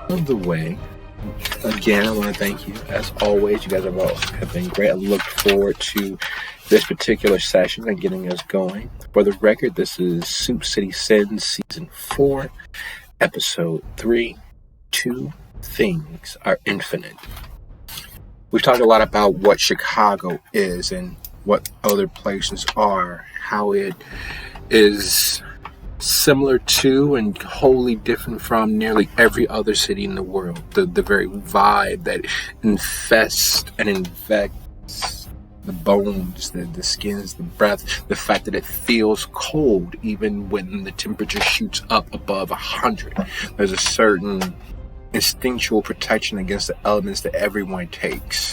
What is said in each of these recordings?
of the way. Again, I want to thank you. As always, you guys have been great. I look forward to this particular session and getting us going. For the record, this is Soup City Sins Season 4, Episode 3, 2 Things Are Infinite. We've talked a lot about what Chicago is and what other places are, how it is similar to and wholly different from nearly every other city in the world. The very vibe that infests and infects the bones, the skins, the breath, the fact that it feels cold even when the temperature shoots up above 100. There's a certain instinctual protection against the elements that everyone takes.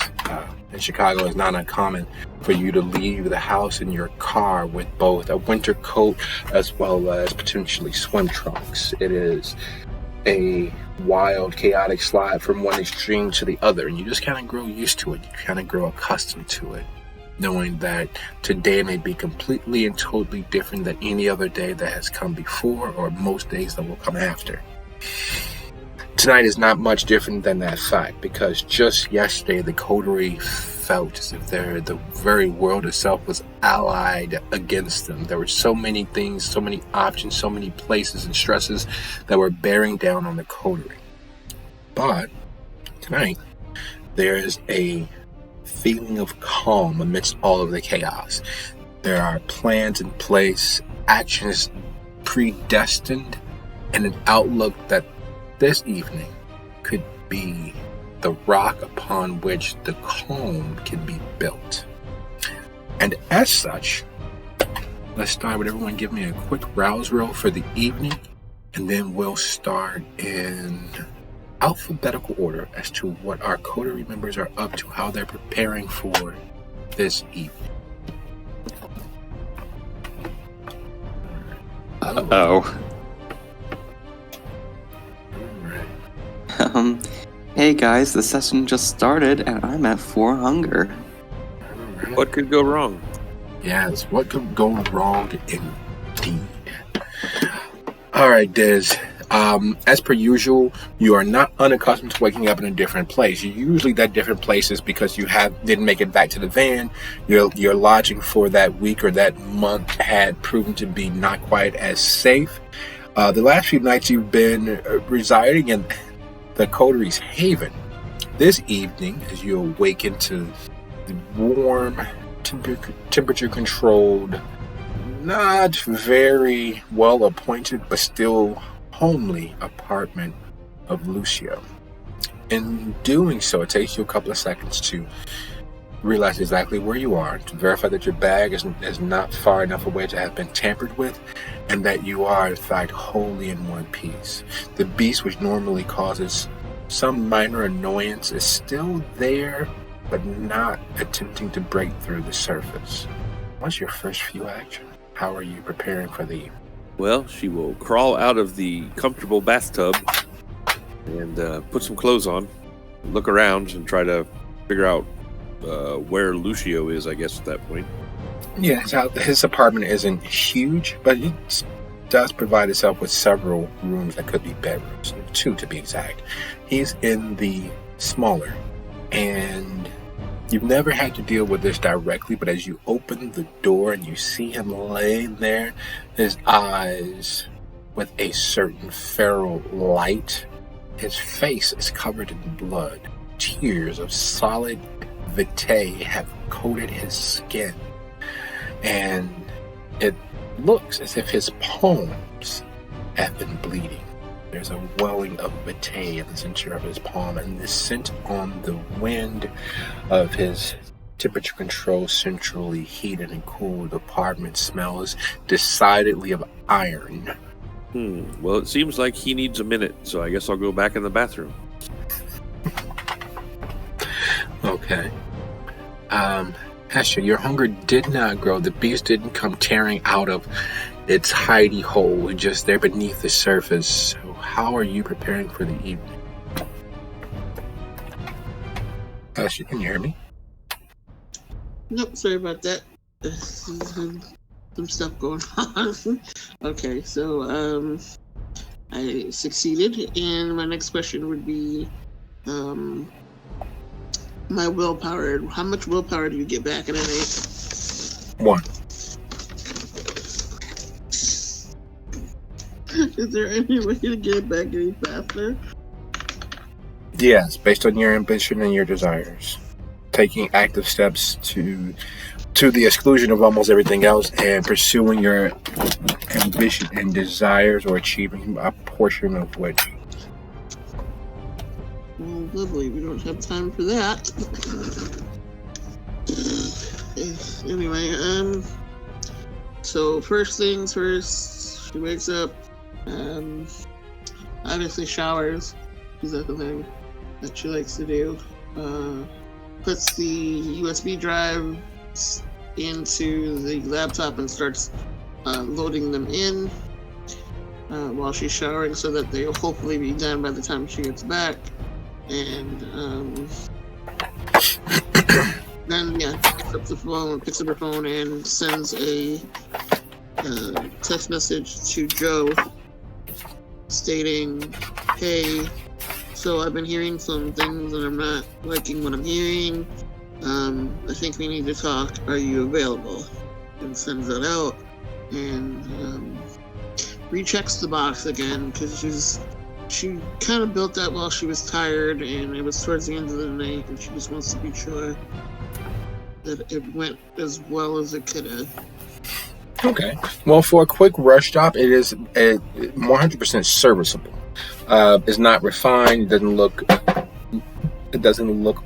In Chicago, it's not uncommon for you to leave the house in your car with both a winter coat as well as potentially swim trunks. It is a wild, chaotic slide from one extreme to the other, and you just kind of grow used to it. You kind of grow accustomed to it, knowing that today may be completely and totally different than any other day that has come before or most days that will come after. Tonight is not much different than that fact, because just yesterday the coterie felt as if the very world itself was allied against them. There were so many things, so many options, so many places and stresses that were bearing down on the coterie. But tonight there is a feeling of calm amidst all of the chaos. There are plans in place, actions predestined, and an outlook that this evening could be the rock upon which the calm can be built. And as such, let's start with everyone giving me a quick rouse roll for the evening, and then we'll start in alphabetical order as to what our coterie members are up to, how they're preparing for this evening. Uh-oh. Hey guys, the session just started and I'm at 4 hunger. What could go wrong? Yes, what could go wrong indeed. Alright, Diz. As per usual, you are not unaccustomed to waking up in a different place. Usually that different place is because you didn't make it back to the van. Your lodging for that week or that month had proven to be not quite as safe. The last few nights you've been residing in the coterie's haven. This evening, as you awaken to the warm, temperature-controlled, not very well-appointed, but still homely apartment of Lucio. In doing so, it takes you a couple of seconds to realize exactly where you are, to verify that your bag is not far enough away to have been tampered with, and that you are, in fact, wholly in one piece. The beast, which normally causes some minor annoyance, is still there, but not attempting to break through the surface. What's your first few actions? How are you preparing for the evening? Well, she will crawl out of the comfortable bathtub and put some clothes on, look around, and try to figure out where Lucio is, I guess, at that point. Yeah, his apartment isn't huge, but it does provide itself with several rooms that could be bedrooms, 2 to be exact. He's in the smaller, and you've never had to deal with this directly, but as you open the door and you see him laying there, his eyes with a certain feral light, his face is covered in blood. Tears of solid vitae have coated his skin, and it looks as if his palms have been bleeding. There's a welling of vitae in the center of his palm, and the scent on the wind of his temperature-controlled, centrally heated and cooled apartment smells decidedly of iron. Well, it seems like he needs a minute, so I guess I'll go back in the bathroom. Okay. Asher, your hunger did not grow. The beast didn't come tearing out of its hidey hole, just there beneath the surface. So how are you preparing for the evening? Asher, can you hear me? Nope, sorry about that. Some stuff going on. Okay, so I succeeded. And my next question would be, my willpower. How much willpower do you get back in an 8? 1. Is there any way to get it back any faster? Yes, based on your ambition and your desires. Taking active steps to the exclusion of almost everything else and pursuing your ambition and desires or achieving a portion of which. Well, lovely. We don't have time for that. Anyway, so first things first, she wakes up, obviously showers, is that the thing that she likes to do. Puts the USB drive into the laptop and starts loading them in while she's showering so that they'll hopefully be done by the time she gets back. And then picks up her phone and sends a text message to Joe stating, "Hey, so I've been hearing some things and I'm not liking what I'm hearing. I think we need to talk. Are you available?" And sends that out and rechecks the box again because she kind of built that while she was tired and it was towards the end of the night and she just wants to be sure that it went as well as it could have. Okay. Well, for a quick rush job, it is 100% serviceable. It's not refined. It doesn't look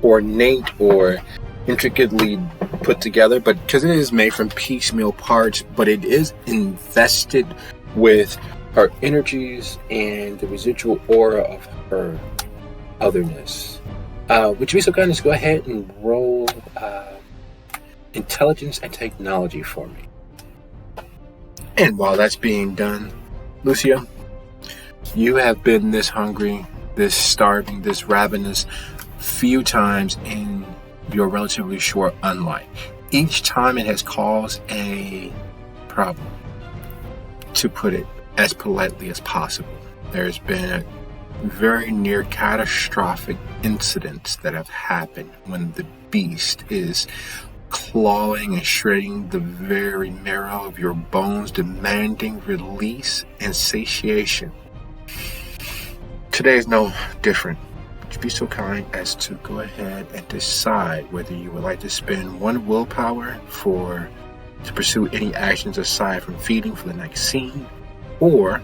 ornate or intricately put together, but because it is made from piecemeal parts, but it is invested with her energies and the residual aura of her otherness. Would you be so kind as to go ahead and roll intelligence and technology for me? And while that's being done, Lucio, you have been this hungry, this starving, this ravenous few times in your relatively short unlife. Each time it has caused a problem, to put it as politely as possible. There's been very near catastrophic incidents that have happened when the beast is clawing and shredding the very marrow of your bones, demanding release and satiation. Today is no different. Would you be so kind as to go ahead and decide whether you would like to spend 1 willpower to pursue any actions aside from feeding for the next scene, or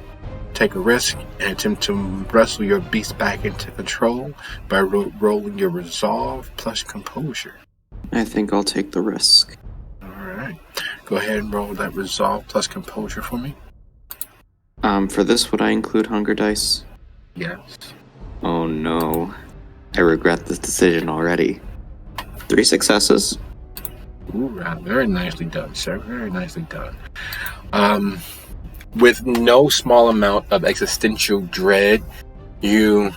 take a risk and attempt to wrestle your beast back into control by rolling your resolve plus composure? I think I'll take the risk. Alright. Go ahead and roll that resolve plus composure for me. For this, would I include hunger dice? Yes. Oh no. I regret this decision already. 3 successes. Ooh, very nicely done, sir. Very nicely done. With no small amount of existential dread, you,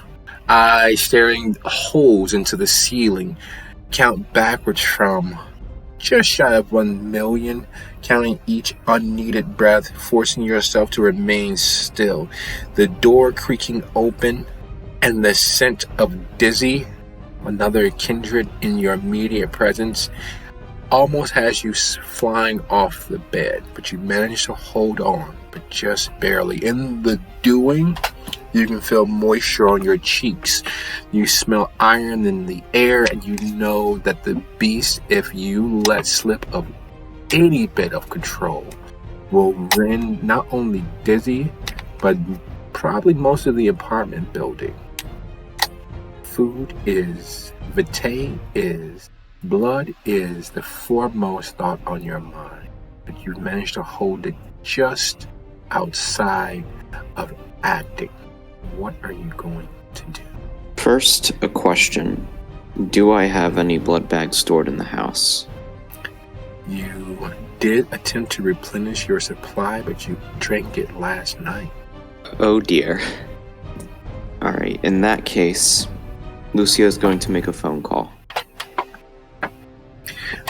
staring holes into the ceiling, count backwards from just shy of 1 million, counting each unneeded breath, forcing yourself to remain still. The door creaking open, and the scent of Dizzy, another kindred in your immediate presence, almost has you flying off the bed, but you manage to hold on, but just barely. In the doing, you can feel moisture on your cheeks. You smell iron in the air, and you know that the beast, if you let slip of any bit of control, will rend not only Dizzy, but probably most of the apartment building. Food is, vitae is, blood is the foremost thought on your mind, but you've managed to hold it just outside of acting. What are you going to do? First, a question. Do I have any blood bags stored in the house? You did attempt to replenish your supply, but you drank it last night. Oh dear. Alright, in that case, Lucio is going to make a phone call.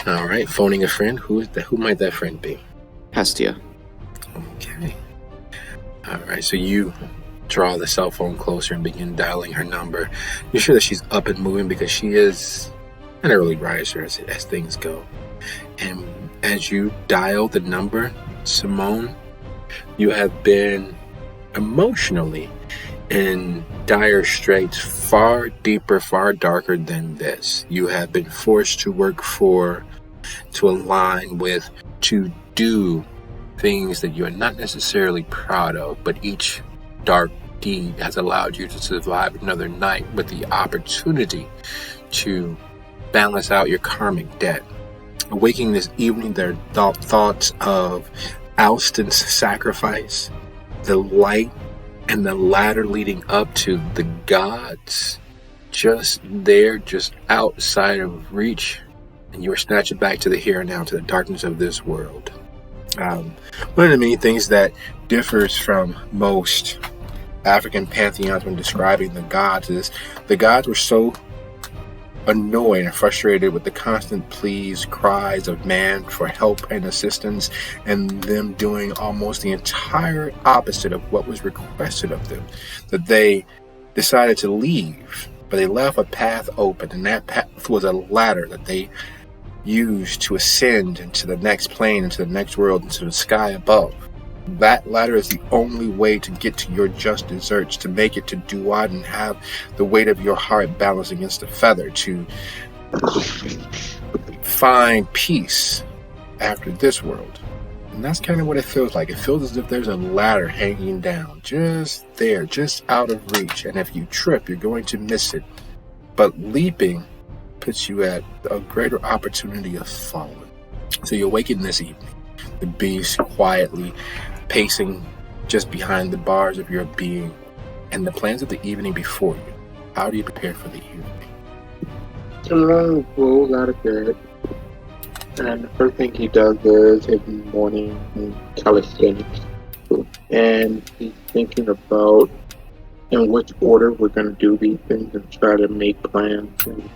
Alright, phoning a friend. Who might that friend be? Hestia. Okay. Alright, so you draw the cell phone closer and begin dialing her number. You're sure that she's up and moving because she is an early riser as things go. And as you dial the number, Semon, you have been emotionally in dire straits far deeper, far darker than this. You have been forced to work to align with, to do things that you are not necessarily proud of, but each dark deed has allowed you to survive another night with the opportunity to balance out your karmic debt. Awaking this evening, there are thoughts of Alston's sacrifice, the light and the ladder leading up to the gods, just there, just outside of reach, and you are snatched back to the here and now, to the darkness of this world. One of the many things that differs from most African pantheons when describing the gods is the gods were so annoyed and frustrated with the constant pleas, cries of man for help and assistance, and them doing almost the entire opposite of what was requested of them, that they decided to leave, but they left a path open, and that path was a ladder that they used to ascend into the next plane, into the next world, into the sky above. That ladder is the only way to get to your just desserts, to make it to Duat and have the weight of your heart balanced against a feather, to find peace after this world. And that's kind of what it feels like. It feels as if there's a ladder hanging down, just there, just out of reach. And if you trip, you're going to miss it. But leaping puts you at a greater opportunity of falling. So you awaken this evening, the beast quietly pacing just behind the bars of your being, and the plans of the evening before you. How do you prepare for the evening? Semon rolls out of bed, and the first thing he does is his morning calisthenics, and he's thinking about in which order we're going to do these things and try to make plans and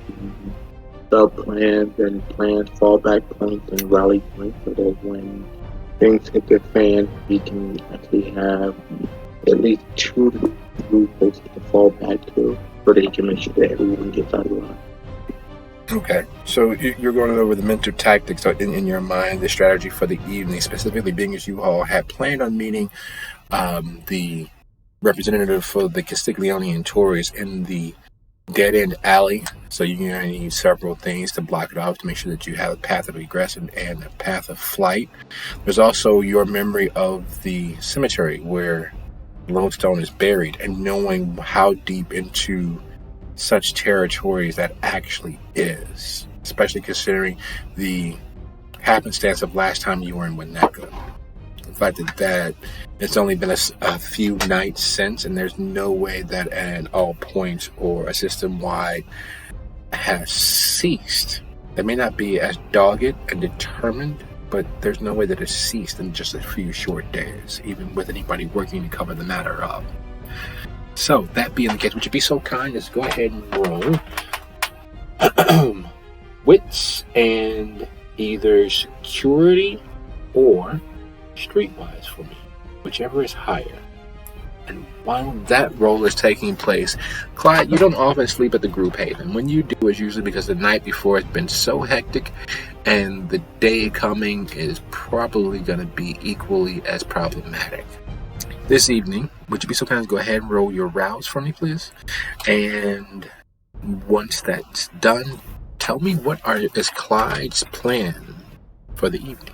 sub-plans and plans, fallback points and rally points, so that when things hit the fan, we can actually have at least 2 groups to fall back to, so that he can make sure that everyone gets out of line. Okay, so you're going over the mental tactics in your mind, the strategy for the evening, specifically being as you all had planned on meeting the representative for the Castiglione and Tories in the dead-end alley. So you're going to need several things to block it off to make sure that you have a path of egress and a path of flight. There's also your memory of the cemetery where Lodestone is buried, and knowing how deep into such territories that actually is, especially considering the happenstance of last time you were in Winnetka. The fact that it's only been a few nights since, and there's no way that an all points or a system-wide has ceased. They may not be as dogged and determined, but there's no way that it's ceased in just a few short days, even with anybody working to cover the matter up. So, that being the case, would you be so kind as to go ahead and roll wits and either security or streetwise for me, whichever is higher. And while that roll is taking place, Clyde, you don't often sleep at the group haven. When you do, it's usually because the night before has been so hectic, and the day coming is probably going to be equally as problematic. This evening, would you be so kind as to go ahead and roll your rouse for me, please? And once that's done, tell me what is Clyde's plan for the evening?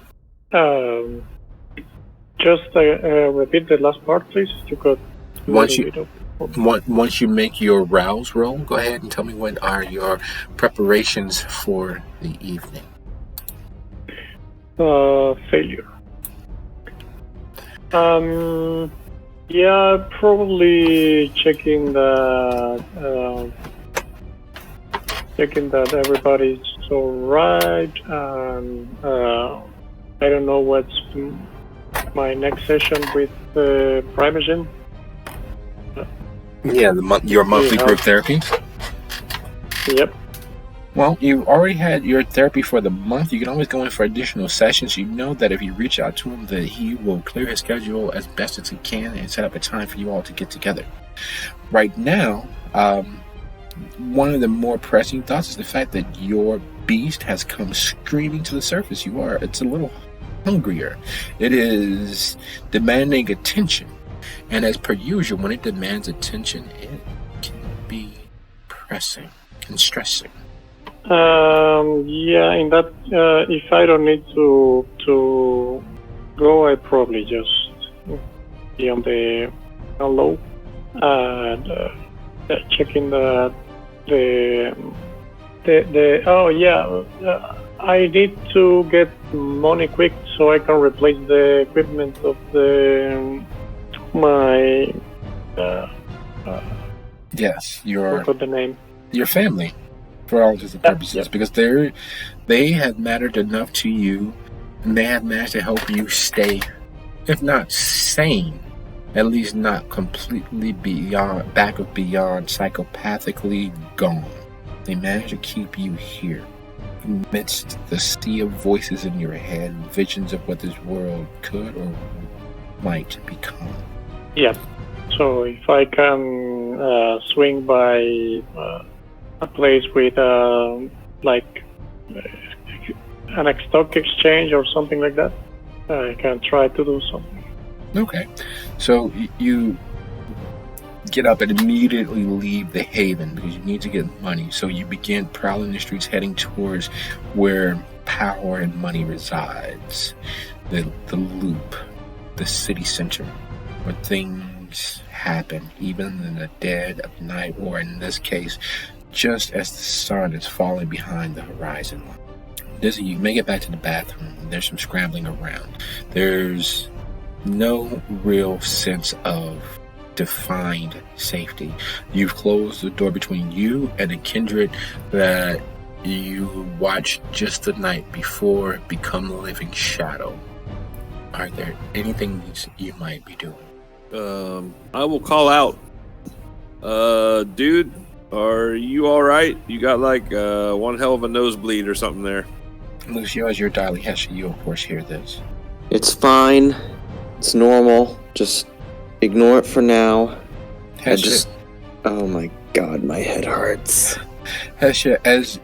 Just repeat the last part, please. You got once you make your rouse roll, go ahead and tell me what are your preparations for the evening. Failure. Yeah, probably checking that everybody's alright. I don't know what's my next session with Primagen. Yeah, your monthly group therapy. Yep. Well, you already had your therapy for the month. You can always go in for additional sessions. You know that if you reach out to him, that he will clear his schedule as best as he can and set up a time for you all to get together. Right now, one of the more pressing thoughts is the fact that your beast has come screaming to the surface. It's a little hungrier. It is demanding attention. And as per usual, when it demands attention, it can be pressing and stressing. Yeah, in that, if I don't need to go, I probably just be on the low and checking the oh yeah, I need to get money quick so I can replace the equipment of my Yes, forgot the name. your family, for all intents and purposes, because they have mattered enough to you, and they have managed to help you stay, if not sane, at least not completely beyond psychopathically gone. They managed to keep you here, amidst the sea of voices in your head, visions of what this world could or might become. Yeah. So if I can swing by a place with like an stock exchange or something like that, I can try to do something. Okay, so you get up and immediately leave the haven because you need to get money. So you begin prowling the streets, heading towards where power and money resides, the loop, the city center, where things happen, even in the dead of night, or in this case, just as the sun is falling behind the horizon line. Dizzy, you make it back to the bathroom. There's some scrambling around. There's no real sense of defined safety. You've closed the door between you and a kindred that you watched just the night before become the living shadow. Are there anything you might be doing? I will call out. Dude, are you alright? You got like one hell of a nosebleed or something there. Lucio, as your Dali Hesha, you of course hear this. It's fine. It's normal. Just ignore it for now. Hesha, Oh my god, my head hurts. Hesha, as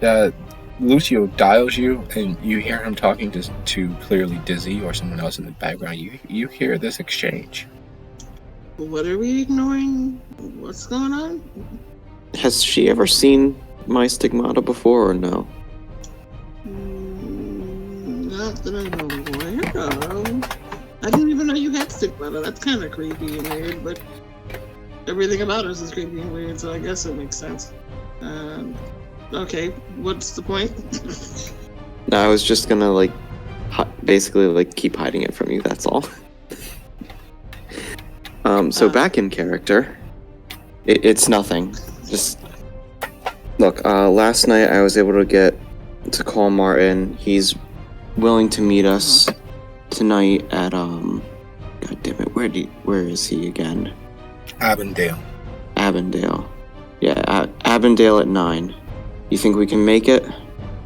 Lucio dials you and you hear him talking to clearly Dizzy or someone else in the background, you hear this exchange. What are we ignoring? What's going on? Has she ever seen my stigmata before or no? Not that I'm aware of. I didn't even know you had stigmata. That's kind of creepy and weird, but everything about us is creepy and weird, so I guess it makes sense. Okay, what's the point? No, I was just gonna basically keep hiding it from you, that's all. So back in character, it's nothing. Just look, last night I was able to call Martin. He's willing to meet us tonight at god damn it, where is he again? Avondale. Yeah, Avondale at 9. You think we can make it?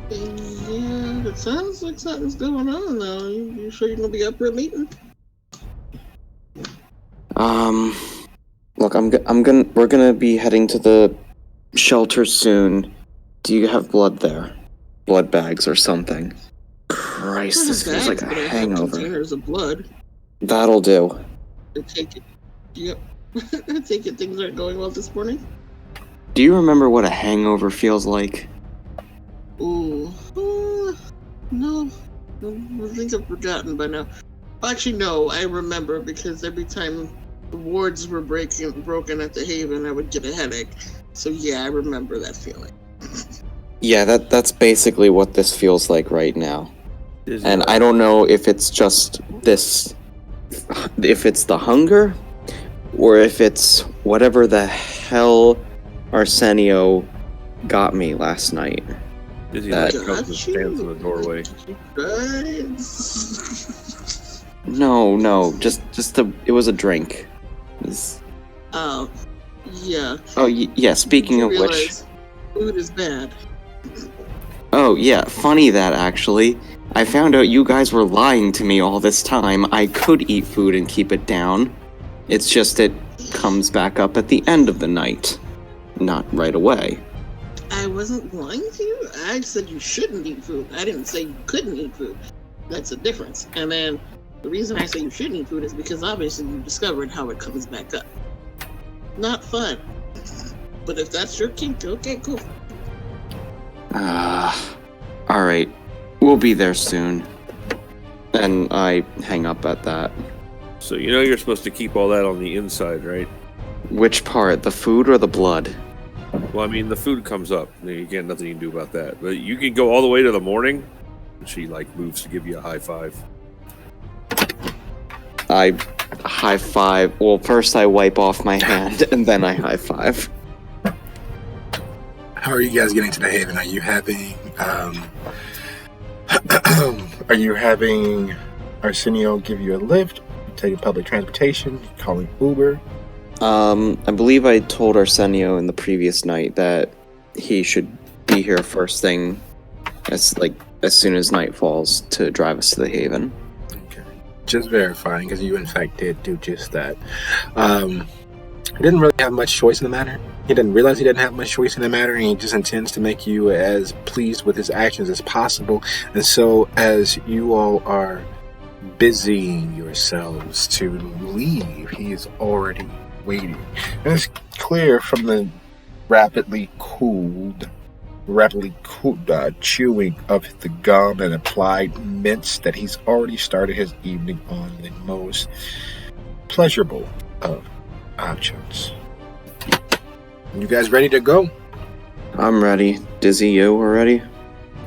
Yeah, it sounds like something's going on though. You sure you're gonna be up for a meeting? Look, we're gonna be heading to the shelter soon. Do you have blood there? Blood bags or something? Christ, this feels like a hangover. Containers of blood. That'll do. I take it. Yep. I take it things aren't going well this morning. Do you remember what a hangover feels like? Ooh. No. I think I've forgotten by now. Actually, no, I remember because every time the wards were broken at the Haven, I would get a headache. So yeah, I remember that feeling. Yeah, that's basically what this feels like right now. And I don't know if it's just this, if it's the hunger, or if it's whatever the hell Arsenio got me last night. Dizzy like comes and stands in the doorway. No, just it was a drink. Oh, yeah. Oh, yeah, speaking of which... Food is bad. Oh, yeah, funny that, actually. I found out you guys were lying to me all this time. I could eat food and keep it down. It's just it comes back up at the end of the night, not right away. I wasn't lying to you. I said you shouldn't eat food. I didn't say you couldn't eat food. That's a difference. And then the reason I say you shouldn't eat food is because obviously you discovered how it comes back up. Not fun. But if that's your kink, okay, cool. Alright. We'll be there soon. And I hang up at that. So you know you're supposed to keep all that on the inside, right? Which part? The food or the blood? Well, I mean, the food comes up. You can't nothing you can do about that. But you can go all the way to the morning. She moves to give you a high five. I high five. Well, first I wipe off my hand and then I high five. How are you guys getting to the Haven? Are you having Arsenio give you a lift? Taking public transportation? Calling Uber? I believe I told Arsenio in the previous night that he should be here first thing, as soon as night falls, to drive us to the Haven. Okay, just verifying because you in fact did do just that. He didn't really have much choice in the matter. He didn't realize he didn't have much choice in the matter, and he just intends to make you as pleased with his actions as possible. And so, as you all are busying yourselves to leave, he is already waiting. And it's clear from the rapidly cooled chewing of the gum and applied mints that he's already started his evening on the most pleasurable of options. You guys ready to go? I'm ready. Dizzy, you ready?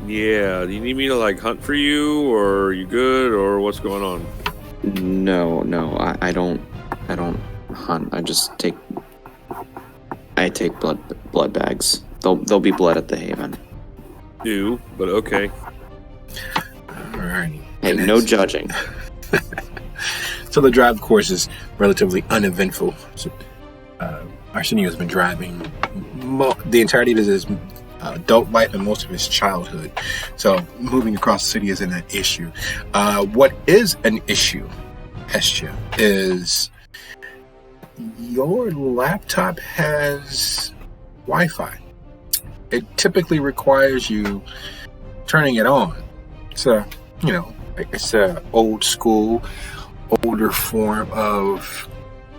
Yeah. Do you need me to hunt for you, or are you good, or what's going on? No, I don't hunt. I take blood bags. There'll be blood at the Haven. Do, but okay. Alrighty. Hey, no judging. So the drive course is relatively uneventful. So, Arsenio has been driving the entirety of his adult life and most of his childhood. So moving across the city isn't an issue. What is an issue, Hestia, is your laptop has Wi-Fi. It typically requires you turning it on. So, it's a old school, older form of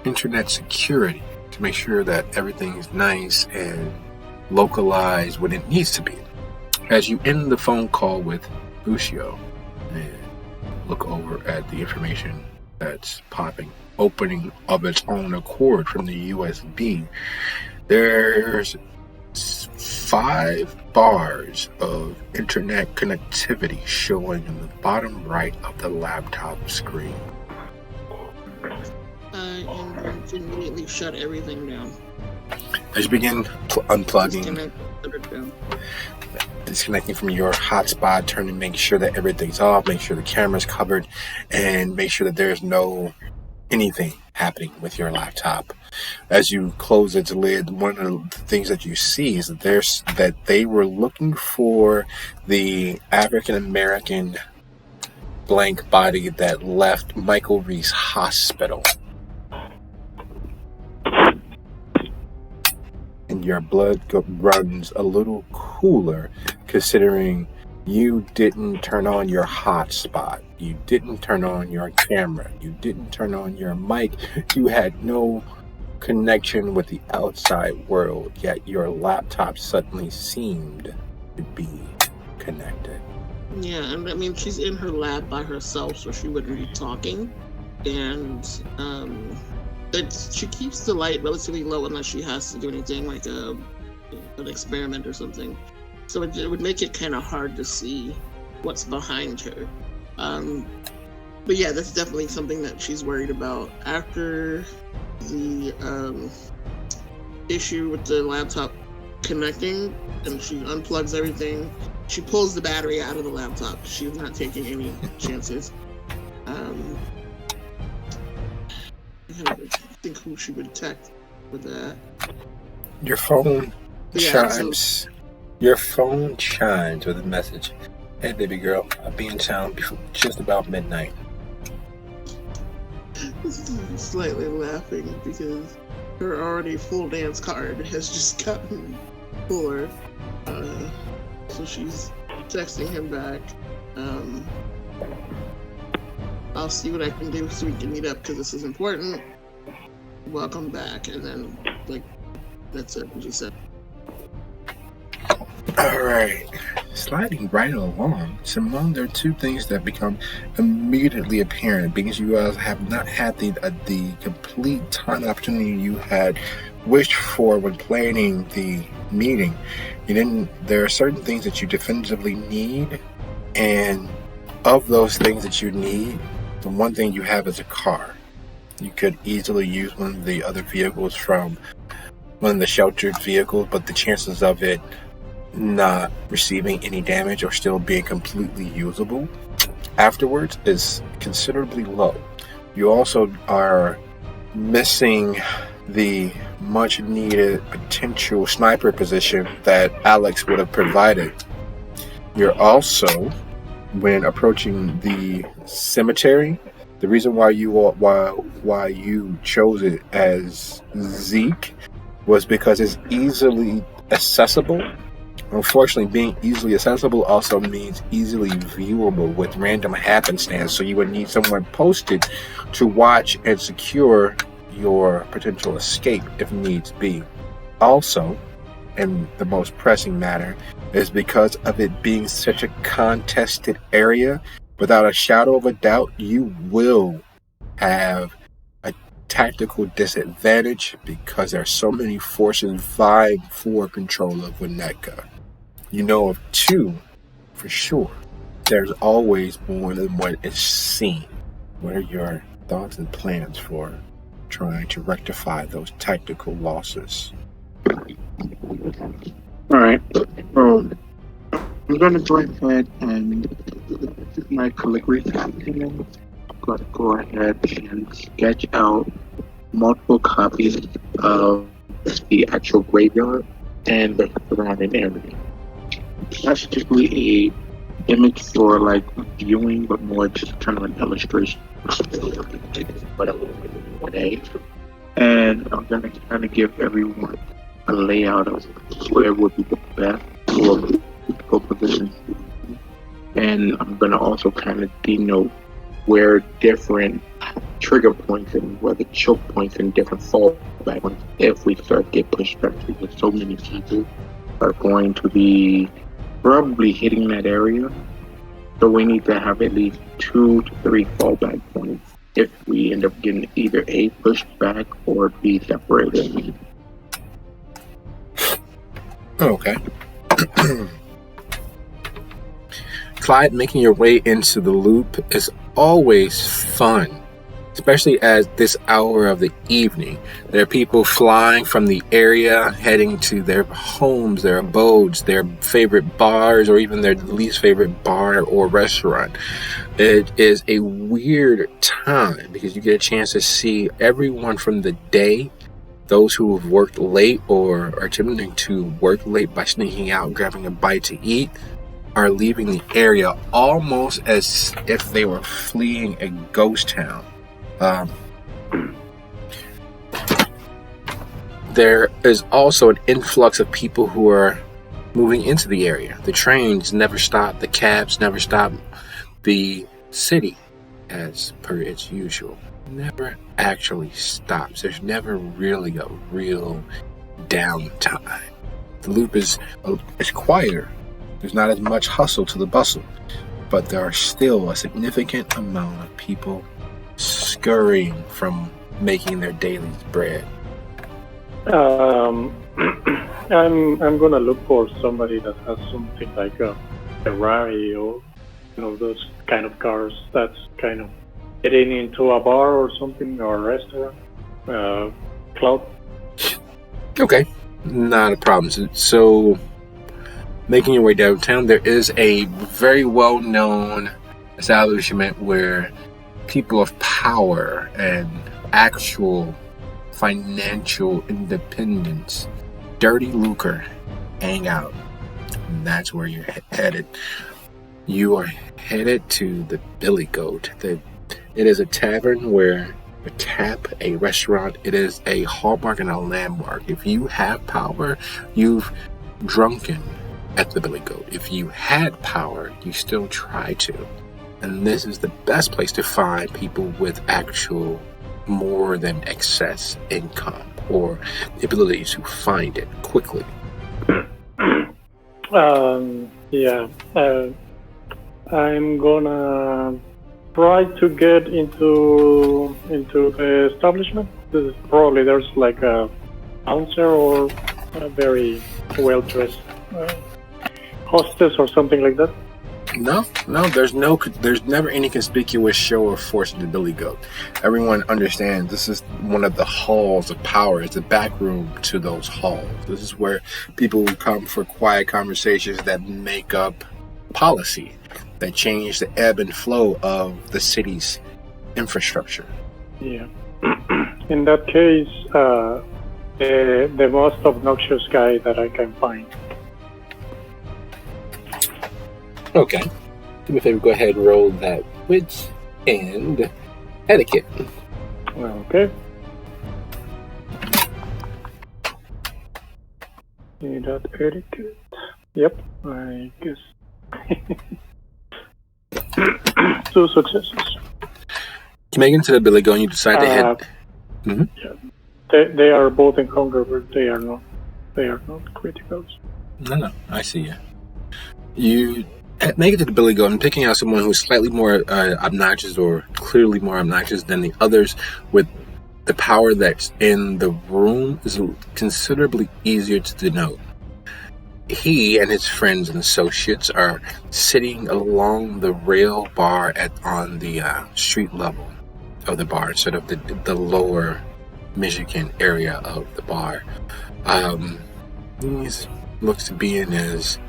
internet security to make sure that everything's nice and localized when it needs to be. As you end the phone call with Lucio and look over at the information that's opening of its own accord from the USB, there's 5 bars of internet connectivity showing in the bottom right of the laptop screen. I am going to immediately shut everything down. As you begin unplugging, disconnecting from your hotspot, make sure that everything's off, make sure the camera's covered, and make sure that there's no anything happening with your laptop. As you close its lid, one of the things that you see is that they were looking for the African American blank body that left Michael Reese Hospital. And your blood runs a little cooler, considering you didn't turn on your hotspot, you didn't turn on your camera, you didn't turn on your mic, you had no connection with the outside world, yet your laptop suddenly seemed to be connected. Yeah, and I mean, she's in her lab by herself, so she wouldn't be talking. And she keeps the light relatively low unless she has to do anything like an experiment or something. So it would make it kind of hard to see what's behind her. But yeah, that's definitely something that she's worried about. After the issue with the laptop connecting, and she unplugs everything, she pulls the battery out of the laptop. She's not taking any chances. I think who she would text with that. Your phone chimes. Your phone chimes with a message. Hey, baby girl, I'll be in town before just about midnight. Slightly laughing because her already full dance card has just gotten fuller. So she's texting him back. I'll see what I can do so we can meet up because this is important. Welcome back. And then, that's it. She said. Alright. Sliding right along, Semon, there are two things that become immediately apparent because you guys have not had the complete time opportunity you had wished for when planning the meeting. There are certain things that you definitively need, and of those things that you need, the one thing you have is a car. You could easily use one of the other vehicles from one of the sheltered vehicles, but the chances of it not receiving any damage or still being completely usable afterwards is considerably low. You also are missing the much needed potential sniper position that Alex would have provided. You're also, when approaching the cemetery, the reason why you chose it as Zeke was because it's easily accessible. Unfortunately, being easily accessible also means easily viewable with random happenstance, so you would need someone posted to watch and secure your potential escape if needs be. Also, and the most pressing matter, is because of it being such a contested area, without a shadow of a doubt, you will have a tactical disadvantage because there are so many forces vying for control of Winnetka. You know of two for sure. There's always more than what is seen. What are your thoughts and plans for trying to rectify those tactical losses? Alright. I'm going to go ahead and with my calligraphy document. I'm going to go ahead and sketch out multiple copies of the actual graveyard and the surrounding area. That's typically a image for like viewing, but more just kind of an illustration. And I'm gonna kind of give everyone a layout of where would be the best for positions. And I'm gonna also kind of denote where different trigger points and where the choke points and different fallback points if we start to get pushed back, because so many people are going to be probably hitting that area. So we need to have at least 2 to 3 fallback points if we end up getting either A, pushed back, or B, separated. Okay. Clyde, making your way into the loop is always fun, especially at this hour of the evening. There are people flying from the area, heading to their homes, their abodes, their favorite bars, or even their least favorite bar or restaurant. It is a weird time because you get a chance to see everyone from the day. Those who have worked late or are attempting to work late by sneaking out, grabbing a bite to eat, are leaving the area almost as if they were fleeing a ghost town. There is also an influx of people who are moving into the area. The trains never stop, the cabs never stop. The city, as per its usual, never actually stops. There's never really a real downtime. The loop is quieter. There's not as much hustle to the bustle, but there are still a significant amount of people scurrying from making their daily bread. I'm gonna look for somebody that has something like a Ferrari or those kind of cars that's kind of getting into a bar or something, or a restaurant, club. Okay, not a problem. So making your way downtown, there is a very well-known establishment where people of power and actual financial independence, dirty lucre, hang out. and that's where you're headed. You are headed to the Billy Goat. It is a tavern where a tap, a restaurant. It is a hallmark and a landmark. If you have power, you've drunken at the Billy Goat. If you had power, you still try to. And this is the best place to find people with actual more than excess income or the ability to find it quickly. I'm gonna try to get into the establishment. Probably there's like a bouncer or a very well dressed hostess or something like that. No, there's never any conspicuous show of force in the Billy Goat. Everyone understands this is one of the halls of power. It's the back room to those halls. This is where people come for quiet conversations that make up policy, that change the ebb and flow of the city's infrastructure. Yeah. In that case, the most obnoxious guy that I can find. Okay. Do me a favor, go ahead and roll that wits and etiquette. Okay. Need that etiquette. Yep, I guess. 2 successes. You make it into the Billy Goat and you decide to head. Yeah. They are both in hunger, but they are not criticals. No, I see you. You make it to the Billy Goat and picking out someone who's slightly more obnoxious or clearly more obnoxious than the others with the power that's in the room is considerably easier to denote. He and his friends and associates are sitting along the rail bar on the street level of the bar instead of the lower Michigan area of the bar. He looks to be in his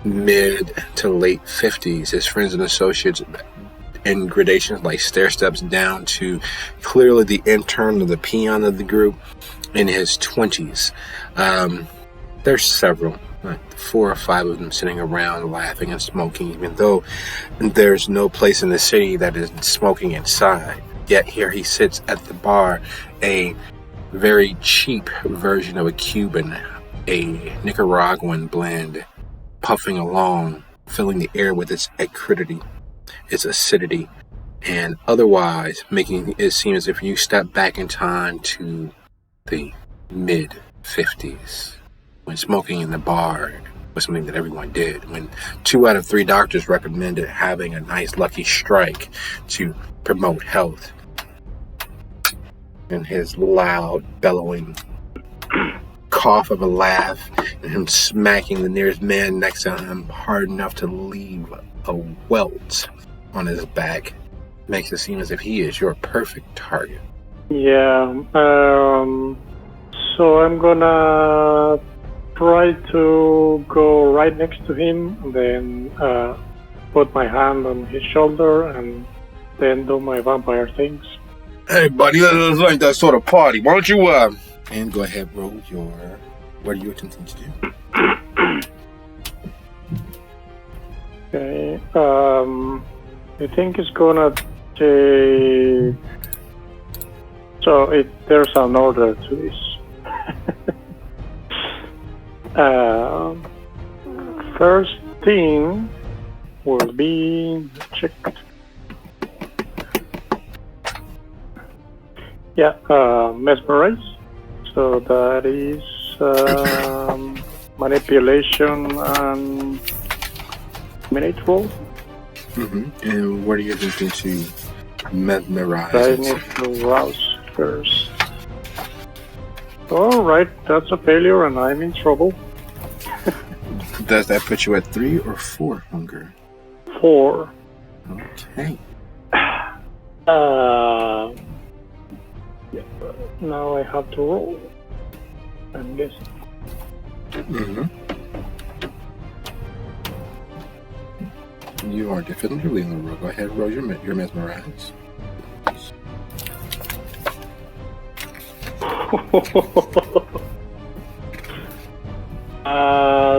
mid to late 50s. His friends and associates in gradations like stair steps down to clearly the intern or the peon of the group in his 20s. There's several, like 4 or 5 of them sitting around laughing and smoking, even though there's no place in the city that is smoking inside. Yet here he sits at the bar, a very cheap version of a Cuban, a Nicaraguan blend, puffing along, filling the air with its acridity, its acidity, and otherwise making it seem as if you step back in time to the mid-50s, when smoking in the bar was something that everyone did, when 2 out of 3 doctors recommended having a nice lucky strike to promote health. And his loud, bellowing cough of a laugh and him smacking the nearest man next to him hard enough to leave a welt on his back makes it seem as if he is your perfect target. Yeah, so I'm gonna try to go right next to him, and then put my hand on his shoulder and then do my vampire things. Hey buddy, let's like that sort of party. Why don't you and go ahead, roll your... What are you attempting to do? Okay, I think it's gonna take... So there's an order to this. First thing will be checked. Yeah, mesmerize. So that is manipulation and minute roll. Mm-hmm. And what are you attempting to mesmerize? I need to rouse first. Alright, that's a failure and I'm in trouble. Does that put you at 3 or 4 hunger? 4. Okay. Yeah, now I have to roll. I'm guessing. Mm-hmm. You are definitively in the roll. Go ahead and roll your mesmerize.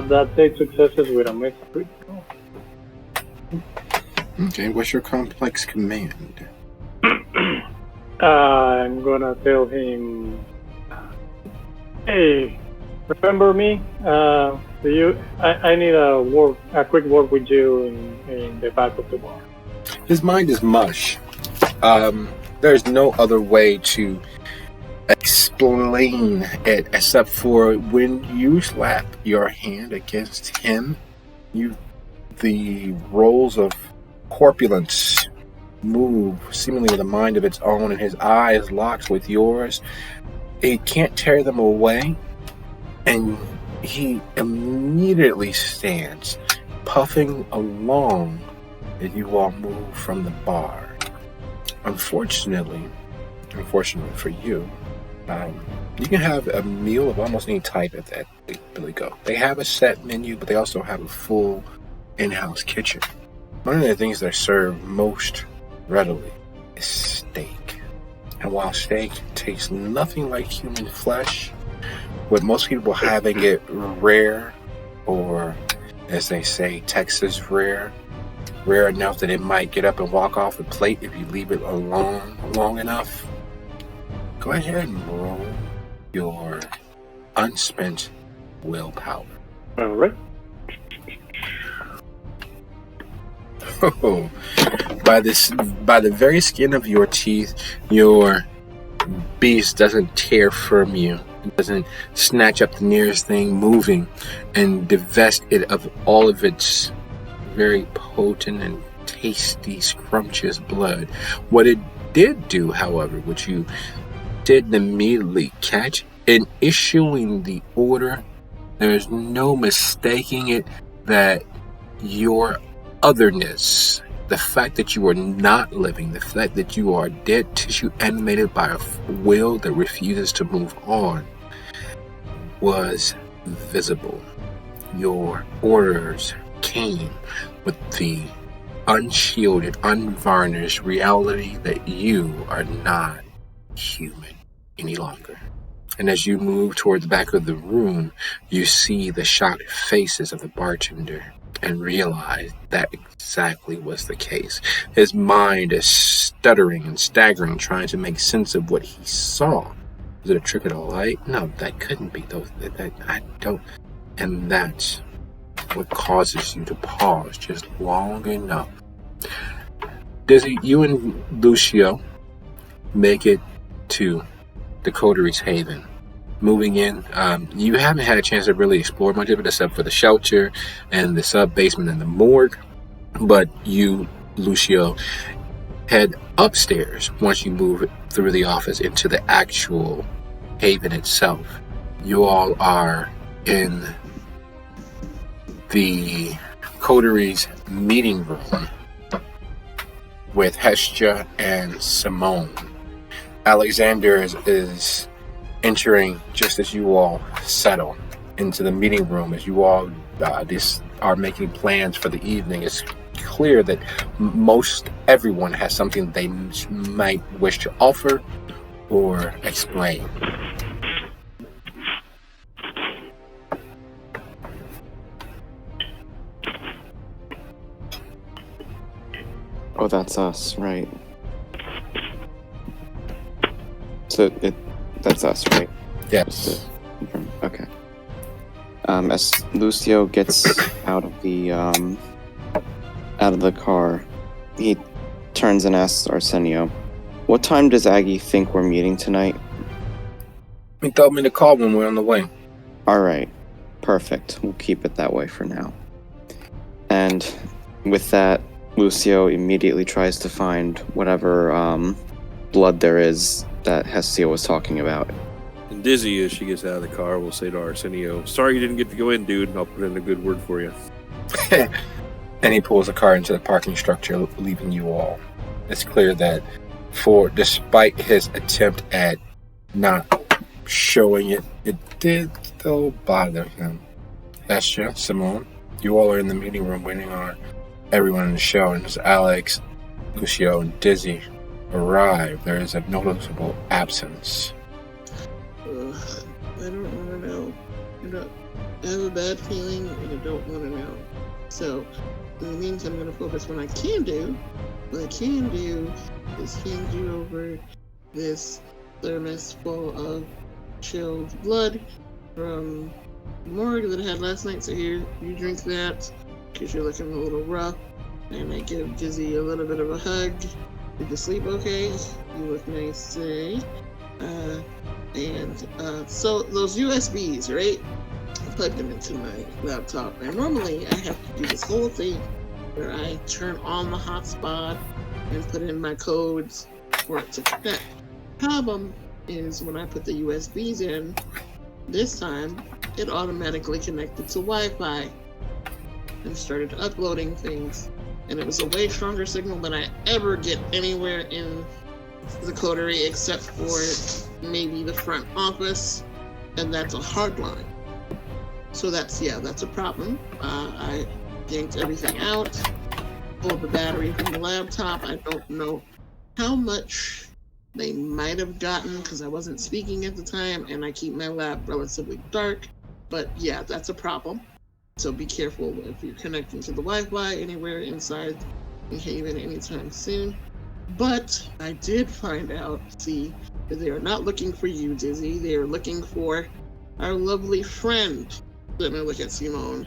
That's 8 successes with a mixed critical. Okay, what's your complex command? I'm gonna tell him, hey, remember me? I need a quick word with you in the back of the bar. His mind is mush. There's no other way to explain it except for when you slap your hand against him, the rolls of corpulence move seemingly with a mind of its own, and his eyes locks with yours. It can't tear them away, and he immediately stands, puffing along as you all move from the bar. Unfortunately for you, you can have a meal of almost any type at that Billy Go. They have a set menu, but they also have a full in-house kitchen. One of the things that are served most readily is steak. And while steak tastes nothing like human flesh, with most people having it rare, or as they say, Texas rare enough that it might get up and walk off the plate if you leave it alone long enough, go ahead and roll your unspent willpower. All right. Oh, by the very skin of your teeth, your beast doesn't tear from you. It doesn't snatch up the nearest thing moving and divest it of all of its very potent and tasty, scrumptious blood. What it did do, however, which you didn't immediately catch, in issuing the order, there's no mistaking it that your otherness, the fact that you are not living, the fact that you are dead tissue animated by a will that refuses to move on, was visible. Your orders came with the unshielded, unvarnished reality that you are not human any longer. And as you move toward the back of the room, you see the shocked faces of the bartender and realize that exactly was the case. His mind is stuttering and staggering, trying to make sense of what he saw. Was it a trick of the light? No, that couldn't be. I don't. And that's what causes you to pause just long enough. Dizzy, you and Lucio make it to the coteries' haven. Moving in, you haven't had a chance to really explore much of it except for the shelter and the sub-basement and the morgue. But you, Lucio, head upstairs once you move through the office into the actual haven itself. You all are in the coteries' meeting room with Hestia and Semon. Alexander is entering just as you all settle into the meeting room. As you all are making plans for the evening, it's clear that most everyone has something they might wish to offer or explain. Oh, that's us, right? So that's us, right? Yes. Okay. As Lucio gets out of the car, he turns and asks Arsenio, "What time does Aggie think we're meeting tonight?" He told me to call when we're on the way. All right, perfect. We'll keep it that way for now. And with that, Lucio immediately tries to find whatever blood there is that Hestia was talking about. And Dizzy, as she gets out of the car, will say to Arsenio, "Sorry you didn't get to go in, dude. I'll put in a good word for you." And he pulls the car into the parking structure, leaving you all. It's clear that despite his attempt at not showing it, it did still bother him. Hestia, Semon, you all are in the meeting room waiting on everyone in the show, and as Alex, Lucio, and Dizzy arrive, there is a noticeable absence. I don't want to know. I have a bad feeling and I don't want to know. So, in the meantime, I'm going to focus on what I can do. What I can do is hand you over this thermos full of chilled blood from the morgue that I had last night. So here, you drink that because you're looking a little rough. And I give Dizzy a little bit of a hug. Did you sleep okay? You look nice today. So those USBs, right? I plugged them into my laptop. And normally I have to do this whole thing where I turn on the hotspot and put in my codes for it to connect. Problem is when I put the USBs in, this time it automatically connected to Wi-Fi and started uploading things. And it was a way stronger signal than I ever get anywhere in the coterie except for maybe the front office, and that's a hard line. So that's a problem. I yanked everything out, pulled the battery from the laptop. I don't know how much they might have gotten because I wasn't speaking at the time, and I keep my lab relatively dark. But yeah, that's a problem. So be careful if you're connecting to the Wi-Fi anywhere inside the Haven anytime soon. But I did find out, that they are not looking for you, Dizzy. They are looking for our lovely friend. Let me look at Semon,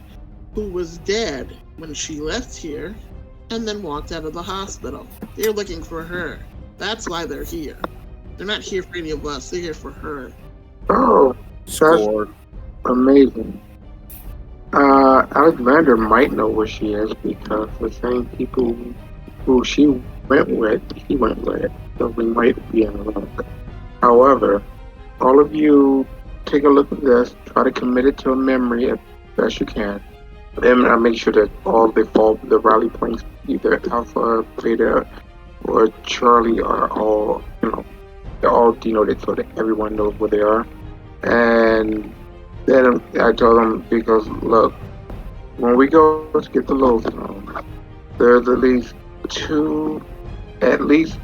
who was dead when she left here and then walked out of the hospital. They're looking for her. That's why they're here. They're not here for any of us. They're here for her. Oh, Score. amazing. Alexander might know where she is because the same people who she went with, he went with. So we might be in luck. However, all of you take a look at this, try to commit it to a memory as best you can. And I'll make sure that all the rally points, either Alpha, Beta, or Charlie are all, they're all denoted so that everyone knows where they are. And then I told them, because look, when we go to get the lodestone, there's at least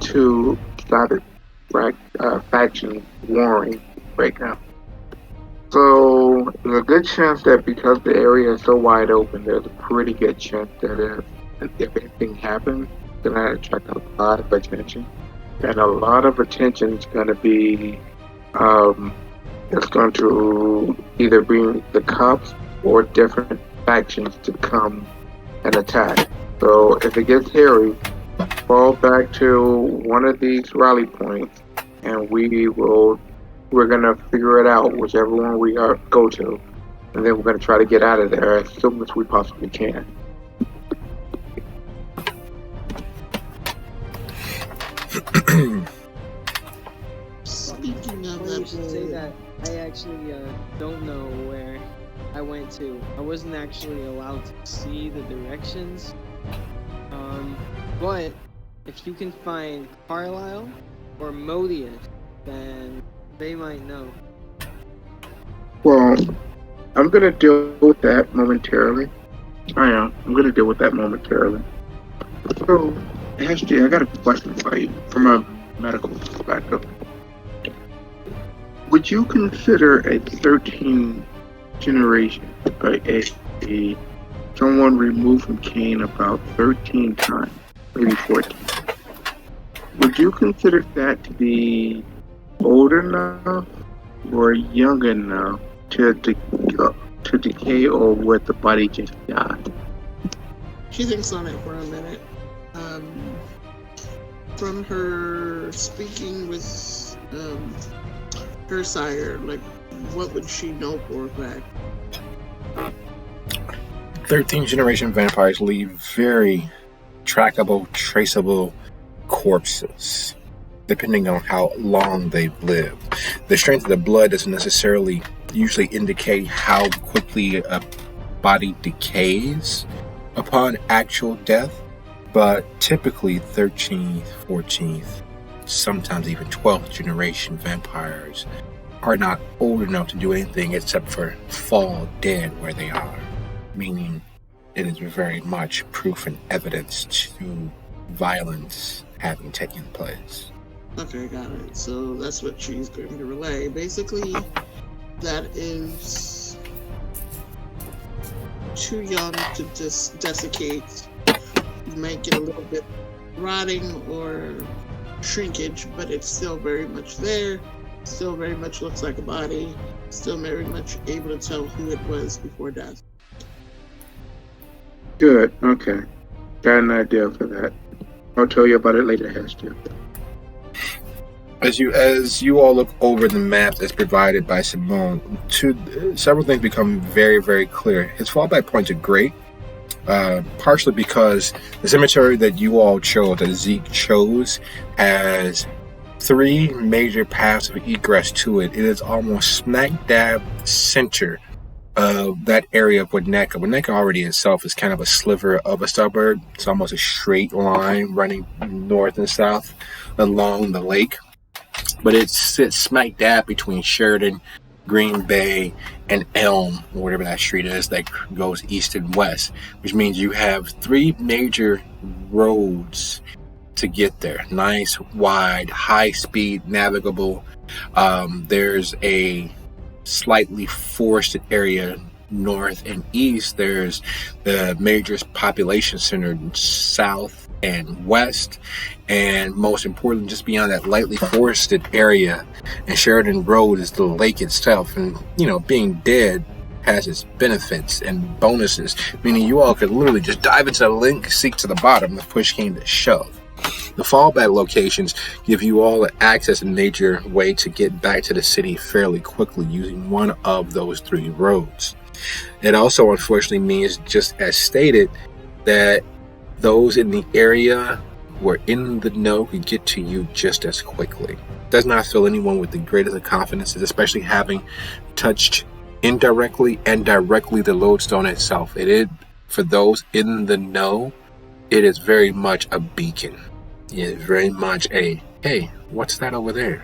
two solid factions warring right now. So there's a good chance that because the area is so wide open, there's a pretty good chance that if anything happens, it's gonna attract a lot of attention, and a lot of attention is gonna be it's going to either bring the cops or different factions to come and attack. So if it gets hairy, fall back to one of these rally points, and we're gonna figure it out, whichever one we go to, and then we're gonna try to get out of there as soon as we possibly can. Speaking of Well, you should say that, that I actually don't know where I went to. I wasn't actually allowed to see the directions. But if you can find Carlisle or Modius, then they might know. Well, I'm gonna deal with that momentarily. I'm gonna deal with that momentarily. So, Ashley, I got a question for you from a medical perspective. Would you consider a 13 generation, a someone removed from Cain about 13 times, maybe 14? Would you consider that to be old enough or young enough to decay, or would the body just die? she thinks on it for a minute. From her speaking with her sire, like, what would she know for a fact? 13th generation vampires leave very trackable, traceable corpses, depending on how long they've lived. The strength of the blood doesn't necessarily usually indicate how quickly a body decays upon actual death, but typically 13th, 14th, sometimes even 12th generation vampires are not old enough to do anything except for fall dead where they are, meaning it is very much proof and evidence to violence having taken place. Okay, got it. So that's what she's going to relay. Basically, that is too young to just desiccate. You might get a little bit rotting or shrinkage, but it's still very much there. Still very much looks like a body. Still very much able to tell who it was before death. Good. Okay. Got an idea for that. I'll tell you about it later, Hester. As you all look over the map that's provided by Semon, several things become very, very clear. His fallback points are great, partially because the cemetery that you all chose, that Zeke chose, has 3 major paths of egress to it. It is almost smack dab center of that area of Winnetka. Winnetka already itself is kind of a sliver of a suburb. It's almost a straight line running north and south along the lake. But it sits smack dab between Sheridan, Green Bay, and Elm, or whatever that street is that goes east and west, which means you have 3 major roads to get there. Nice, wide, high-speed, navigable. There's a slightly forested area north and east. There's the major population center south and west, and most importantly, just beyond that lightly forested area and Sheridan Road is the lake itself. And being dead has its benefits and bonuses, meaning you all could literally just dive into the link, seek to the bottom if push came to shove. The fallback locations give you all access and major way to get back to the city fairly quickly using one of those 3 roads. It also unfortunately means, just as stated, that those in the area who are in the know could get to you just as quickly. Does not fill anyone with the greatest of confidences, especially having touched indirectly and directly the lodestone itself. It is, for those in the know, it is very much a beacon. It is very much a, hey, what's that over there?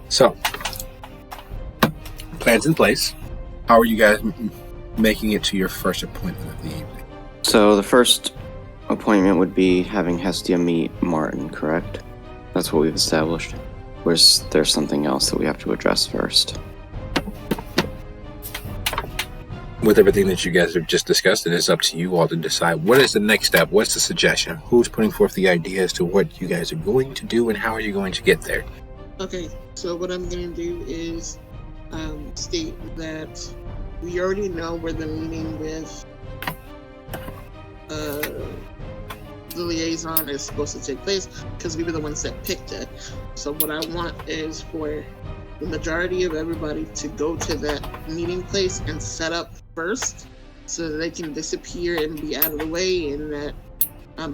So, plans in place. How are you guys making it to your first appointment of the evening? So the first appointment would be having Hestia meet Martin, correct? That's what we've established. Or is there something else that we have to address first? With everything that you guys have just discussed, it is up to you all to decide what is the next step, what's the suggestion, who's putting forth the idea as to what you guys are going to do and how are you going to get there. Okay, so what I'm going to do is state that we already know where the meeting with the liaison is supposed to take place because we were the ones that picked it. So what I want is for the majority of everybody to go to that meeting place and set up first so that they can disappear and be out of the way, and that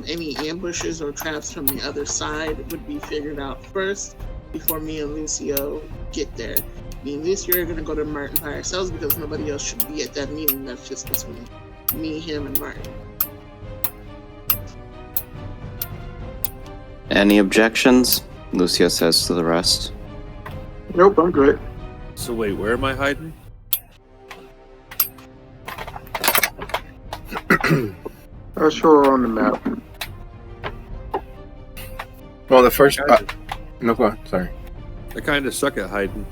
any ambushes or traps from the other side would be figured out first before me and Lucio get there. Me and Lucio are going to go to Martin by ourselves because nobody else should be at that meeting. That's just between me, him, and Martin. Any objections? Lucio says to the rest. Nope, I'm good. So wait, where am I hiding? I'll show her on the map. Well, the first... no, go on. Sorry. I kind of suck at hiding.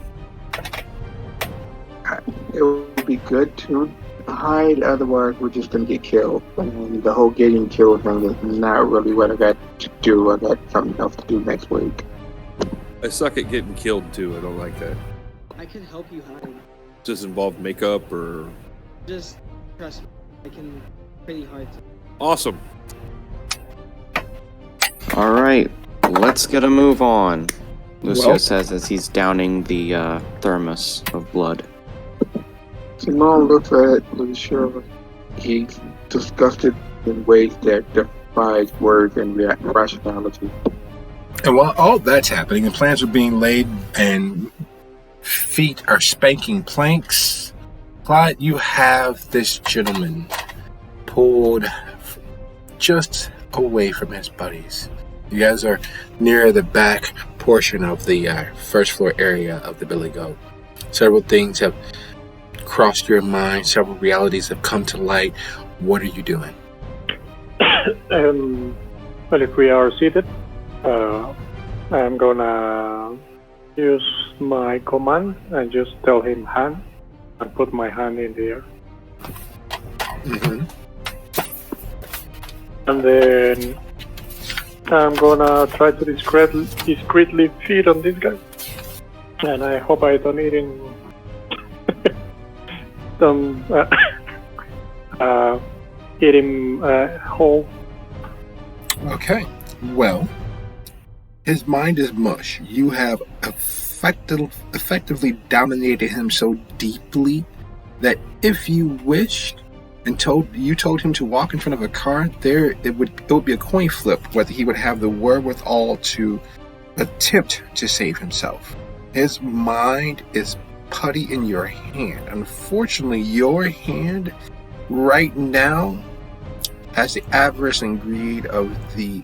It would be good to hide, otherwise we're just going to get killed. And the whole getting killed thing is not really what I got to do. I got something else to do next week. I suck at getting killed too. I don't like that. I can help you hide. Does it involve makeup or... Just trust me. I can pretty hard to. Awesome. Alright, let's get a move on. Lucio Well- says as he's downing the thermos of blood. Semon looks at Lucio. He's disgusted in ways that defies words and rationality. And while all that's happening and plans are being laid and feet are spanking planks, Clyde, you have this gentleman pulled just away from his buddies. You guys are near the back portion of the first floor area of the Billy Goat. Several things have crossed your mind. Several realities have come to light. What are you doing? Well, if we are seated, I'm gonna use my command and just tell him hand and put my hand in the air. Mm-hmm. And then I'm gonna try to discreetly feed on this guy. And I hope I don't eat him. Don't eat him whole. Okay. Well, his mind is mush. You have effectively dominated him so deeply that if you wished and told him to walk in front of a car, it would be a coin flip whether he would have the wherewithal to attempt to save himself. His mind is putty in your hand. Unfortunately, your hand right now has the avarice and greed of the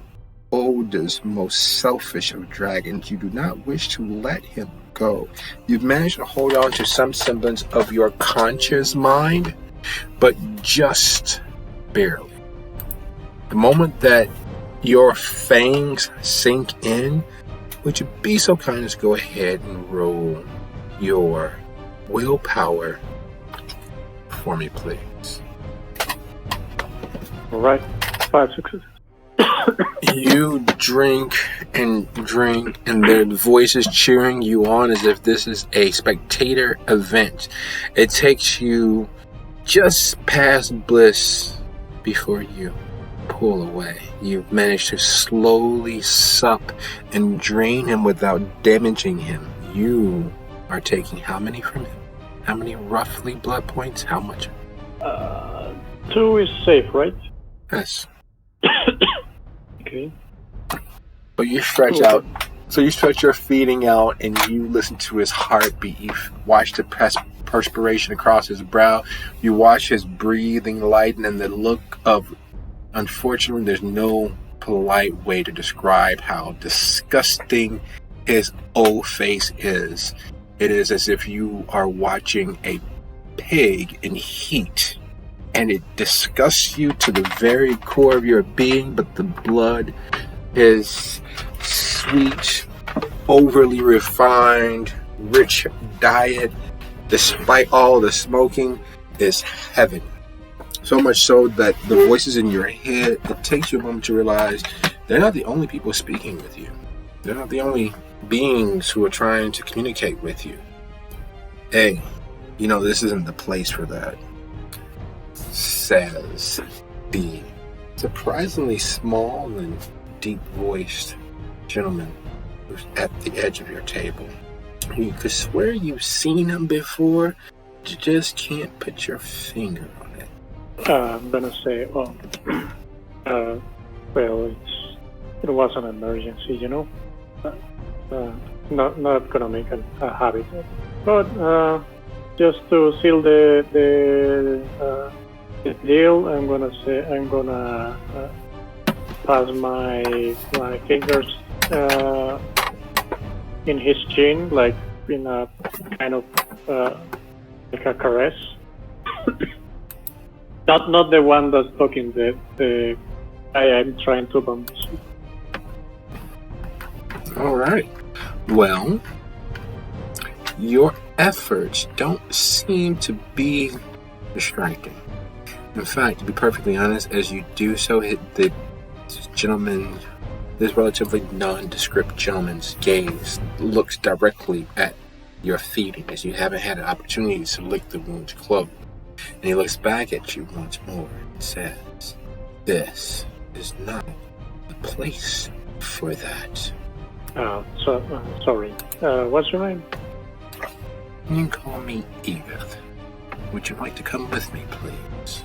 oldest, most selfish of dragons. You do not wish to let him go. You've managed to hold on to some semblance of your conscious mind, but just barely. The moment that your fangs sink in, would you be so kind as to go ahead and roll your willpower for me, please? All right, 5 successes. You drink, and their voices cheering you on as if this is a spectator event. It takes you just past bliss before you pull away. You've managed to slowly sup and drain him without damaging him. You are taking how many from him? How many roughly blood points? How much? 2 is safe, right? Yes. Okay. But you stretch out. So you stretch your feeding out and you listen to his heartbeat. You watch the perspiration across his brow. You watch his breathing lighten and the look of, unfortunately, there's no polite way to describe how disgusting his old face is. It is as if you are watching a pig in heat. And it disgusts you to the very core of your being, but the blood is sweet, overly refined, rich diet, despite all the smoking, is heaven. So much so that the voices in your head, it takes you a moment to realize they're not the only people speaking with you. They're not the only beings who are trying to communicate with you. Hey, this isn't the place for that, says the surprisingly small and deep-voiced gentleman who's at the edge of your table. You could swear you've seen him before, but you just can't put your finger on it. I'm gonna say, well, it was an emergency, not gonna make a habit, but just to seal the deal, I'm gonna pass my fingers in his chin, like in a kind of like a caress. Not the one that's talking, the guy I'm trying to bamboozle. All right. Well, your efforts don't seem to be distracting. In fact, to be perfectly honest, as you do so, the gentleman, this relatively nondescript gentleman's gaze looks directly at your feeding as you haven't had an opportunity to lick the wound closed. And he looks back at you once more and says, "This is not the place for that." Sorry. What's your name? You can call me Edith. Would you like to come with me, please?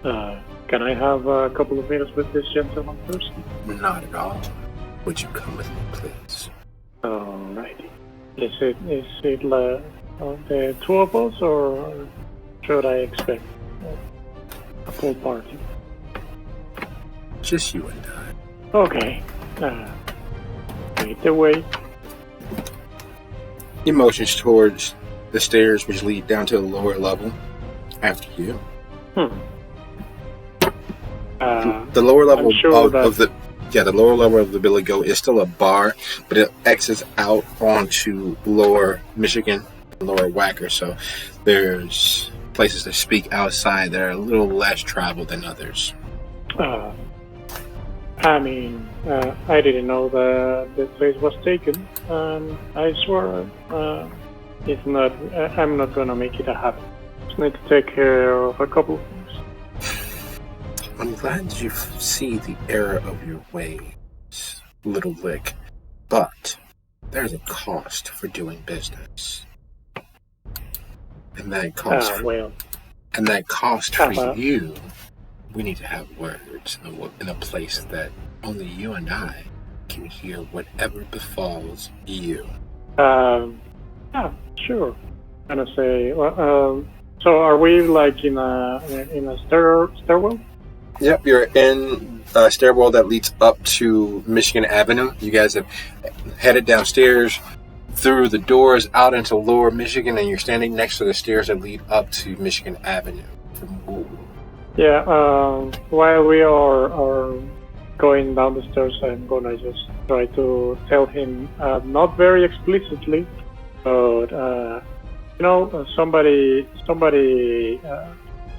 Can I have a couple of minutes with this gentleman first? Not at all. Would you come with me, please? Alrighty. Is it the two of us, or should I expect a full party? Just you and I. Okay. Lead the way. He motions towards the stairs which lead down to the lower level after you. The lower level the lower level of the Billy Goat is still a bar, but it exits out onto Lower Michigan, Lower Whacker. So there's places to speak outside that are a little less traveled than others. I mean, I didn't know that the place was taken, and I swear it's not. I'm not gonna make it a habit. Just need to take care of a couple of things. I'm glad you see the error of your ways, little lick, but there's a cost for doing business, and that cost. And that cost for you. We need to have words in a place that only you and I can hear whatever befalls you. Yeah, sure. And I say, so are we like in a stairwell? Yep, you're in a stairwell that leads up to Michigan Avenue. You guys have headed downstairs through the doors out into Lower Michigan, and you're standing next to the stairs that lead up to Michigan Avenue. Yeah, while we are going down the stairs, I'm gonna just try to tell him, not very explicitly, but,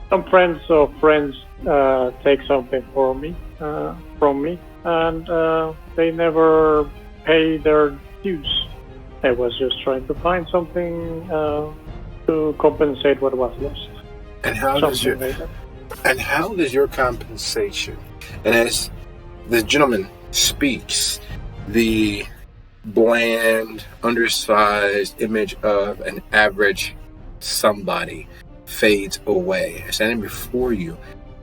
some friends of friends take something from me, and they never pay their dues. I was just trying to find something to compensate what was lost. And how does your compensation? And as the gentleman speaks, the bland, undersized image of an average somebody fades away. Standing before you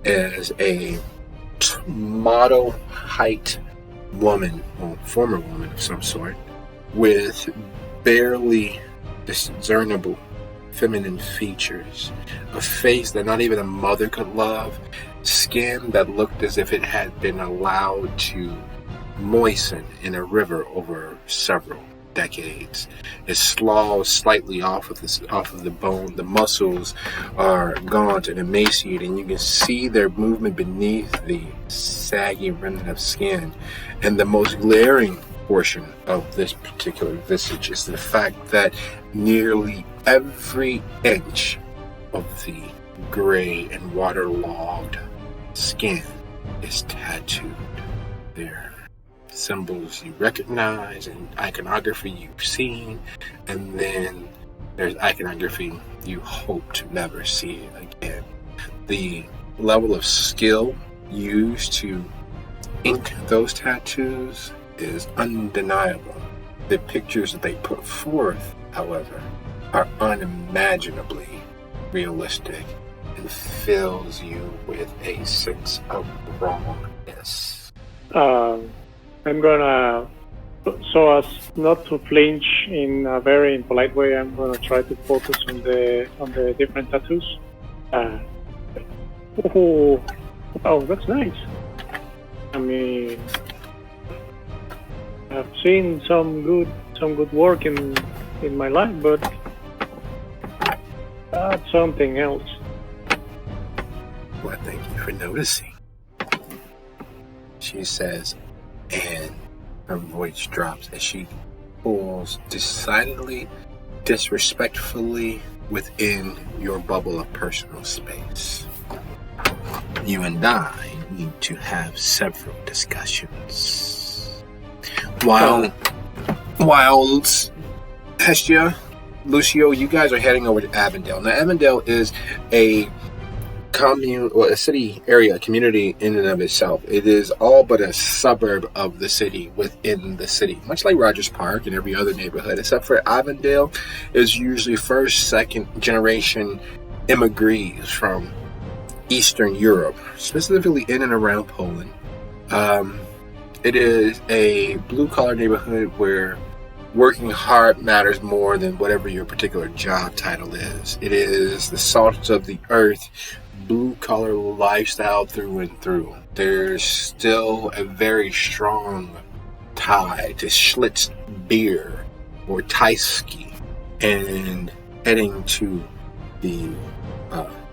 is a model height woman, well, former woman of some sort, with barely discernible feminine features, a face that not even a mother could love, skin that looked as if it had been allowed to moisten in a river over several decades. Its slaw is slightly off of the bone. The muscles are gaunt and emaciated, and you can see their movement beneath the saggy remnant of skin. And the most glaring portion of this particular visage is the fact that nearly every inch of the gray and waterlogged skin is tattooed. They're symbols you recognize and iconography you've seen, and then there's iconography you hope to never see again. The level of skill used to ink those tattoos is undeniable. The pictures that they put forth, however, are unimaginably realistic and fills you with a sense of wrongness. I'm gonna, so as not to flinch in a very impolite way, I'm gonna try to focus on the different tattoos. Oh, that's nice. I mean, I've seen some good work in my life, but that's something else. Well, thank you for noticing, she says, and her voice drops as she pulls decidedly, disrespectfully within your bubble of personal space. You and I need to have several discussions. While Hestia, Lucio, you guys are heading over to Avondale. Now, Avondale is a a city area, a community in and of itself. It is all but a suburb of the city within the city, much like Rogers Park and every other neighborhood, except for Avondale is usually first, second generation immigrants from Eastern Europe, specifically in and around Poland. It is a blue-collar neighborhood where working hard matters more than whatever your particular job title is. It is the salt of the earth, blue-collar lifestyle through and through. There's still a very strong tie to Schlitz beer or Tysky, and heading to the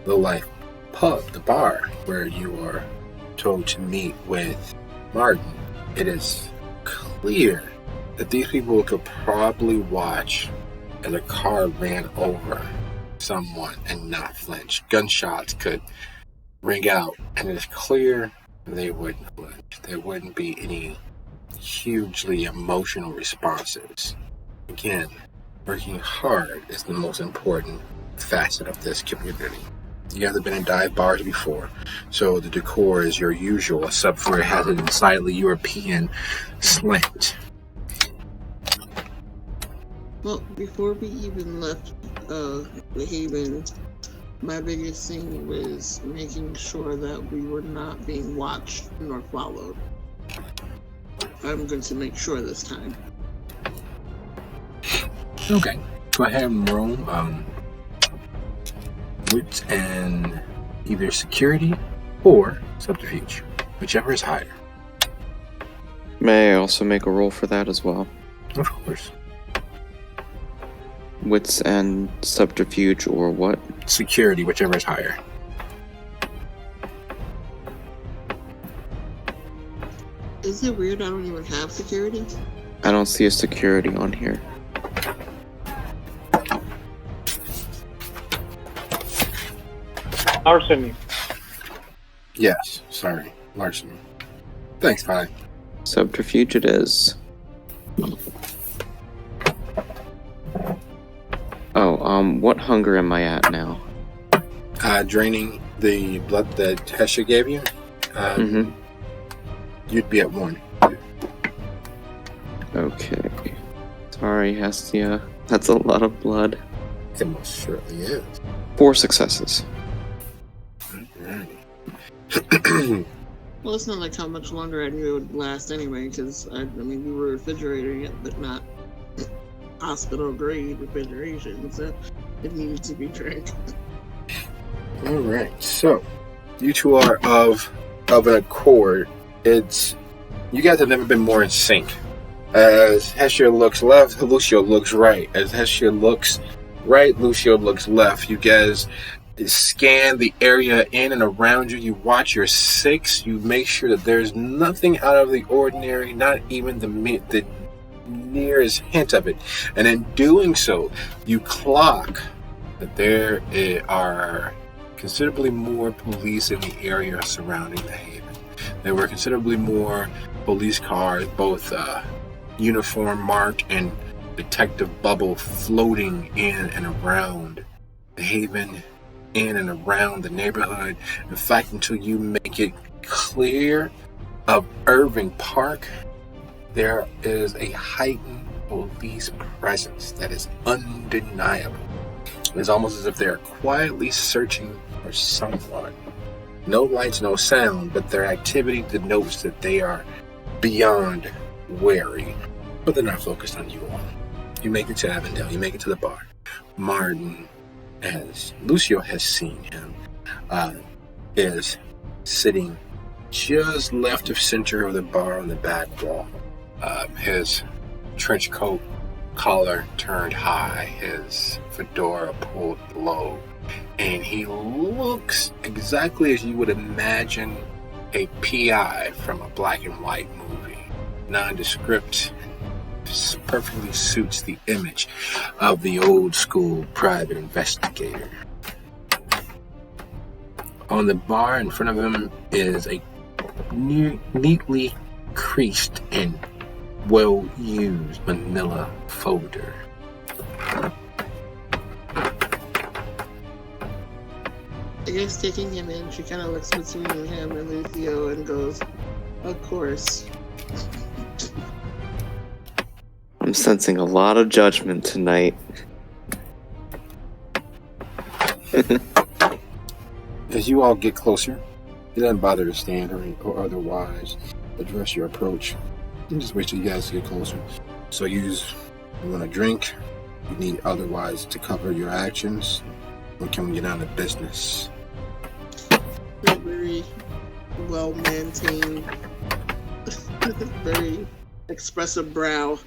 life pub, the bar, where you are told to meet with Martin. It is clear that these people could probably watch as a car ran over someone and not flinch. Gunshots could ring out, and it's clear they wouldn't flinch. There wouldn't be any hugely emotional responses. Again, working hard is the most important facet of this community. You guys have been in dive bars before, so the decor is your usual, except for it has a slightly European slant. Well, before we even left the Haven, my biggest thing was making sure that we were not being watched nor followed. I'm going to make sure this time. Okay, go ahead and roll wits and either security or subterfuge, whichever is higher. May I also make a roll for that as well? Of course. Wits and subterfuge or what? Security, whichever is higher. Is it weird I don't even have security? I don't see a security on here. Larceny. Yes, sorry, larceny. Thanks, Pi. Subterfuge it is. Oh, what hunger am I at now? Draining the blood that Hesha gave you. You'd be at 1. Okay. Sorry, Hestia. That's a lot of blood. It most surely is. 4 successes. Alrighty. Well, it's not like how much longer I knew it would last anyway, because, I mean, we were refrigerating it, but not hospital-grade refrigeration, so it needed to be drank. Alright, so, you two are of an accord. You guys have never been more in sync. As Hestia looks left, Lucio looks right. As Hestia looks right, Lucio looks left. You guys scan the area in and around you. You watch your 6. You make sure that there's nothing out of the ordinary, not even the nearest hint of it. And in doing so, you clock that there are considerably more police in the area surrounding the Haven. There were considerably more police cars, both uniform marked and detective bubble, floating in and around the Haven, in and around the neighborhood. In fact, until you make it clear of Irving Park, there is a heightened police presence that is undeniable. It's almost as if they are quietly searching for someone. No lights, no sound, but their activity denotes that they are beyond wary. But they're not focused on you all. You make it to Avondale, you make it to the bar. Martin, as Lucio has seen him, is sitting just left of center of the bar on the back wall. His trench coat collar turned high, his fedora pulled low, and he looks exactly as you would imagine a PI from a black and white movie. Nondescript, perfectly suits the image of the old school private investigator. On the bar in front of him is a neatly creased and well-used manila folder. I guess taking him in, she kind of looks between him and Lucio and goes, "Of course." I'm sensing a lot of judgment tonight. As you all get closer, it doesn't bother to stand or otherwise address your approach. You just wait till you guys get closer. So you want to drink, you need otherwise to cover your actions. When can we get down to business? A very well-maintained, very expressive brow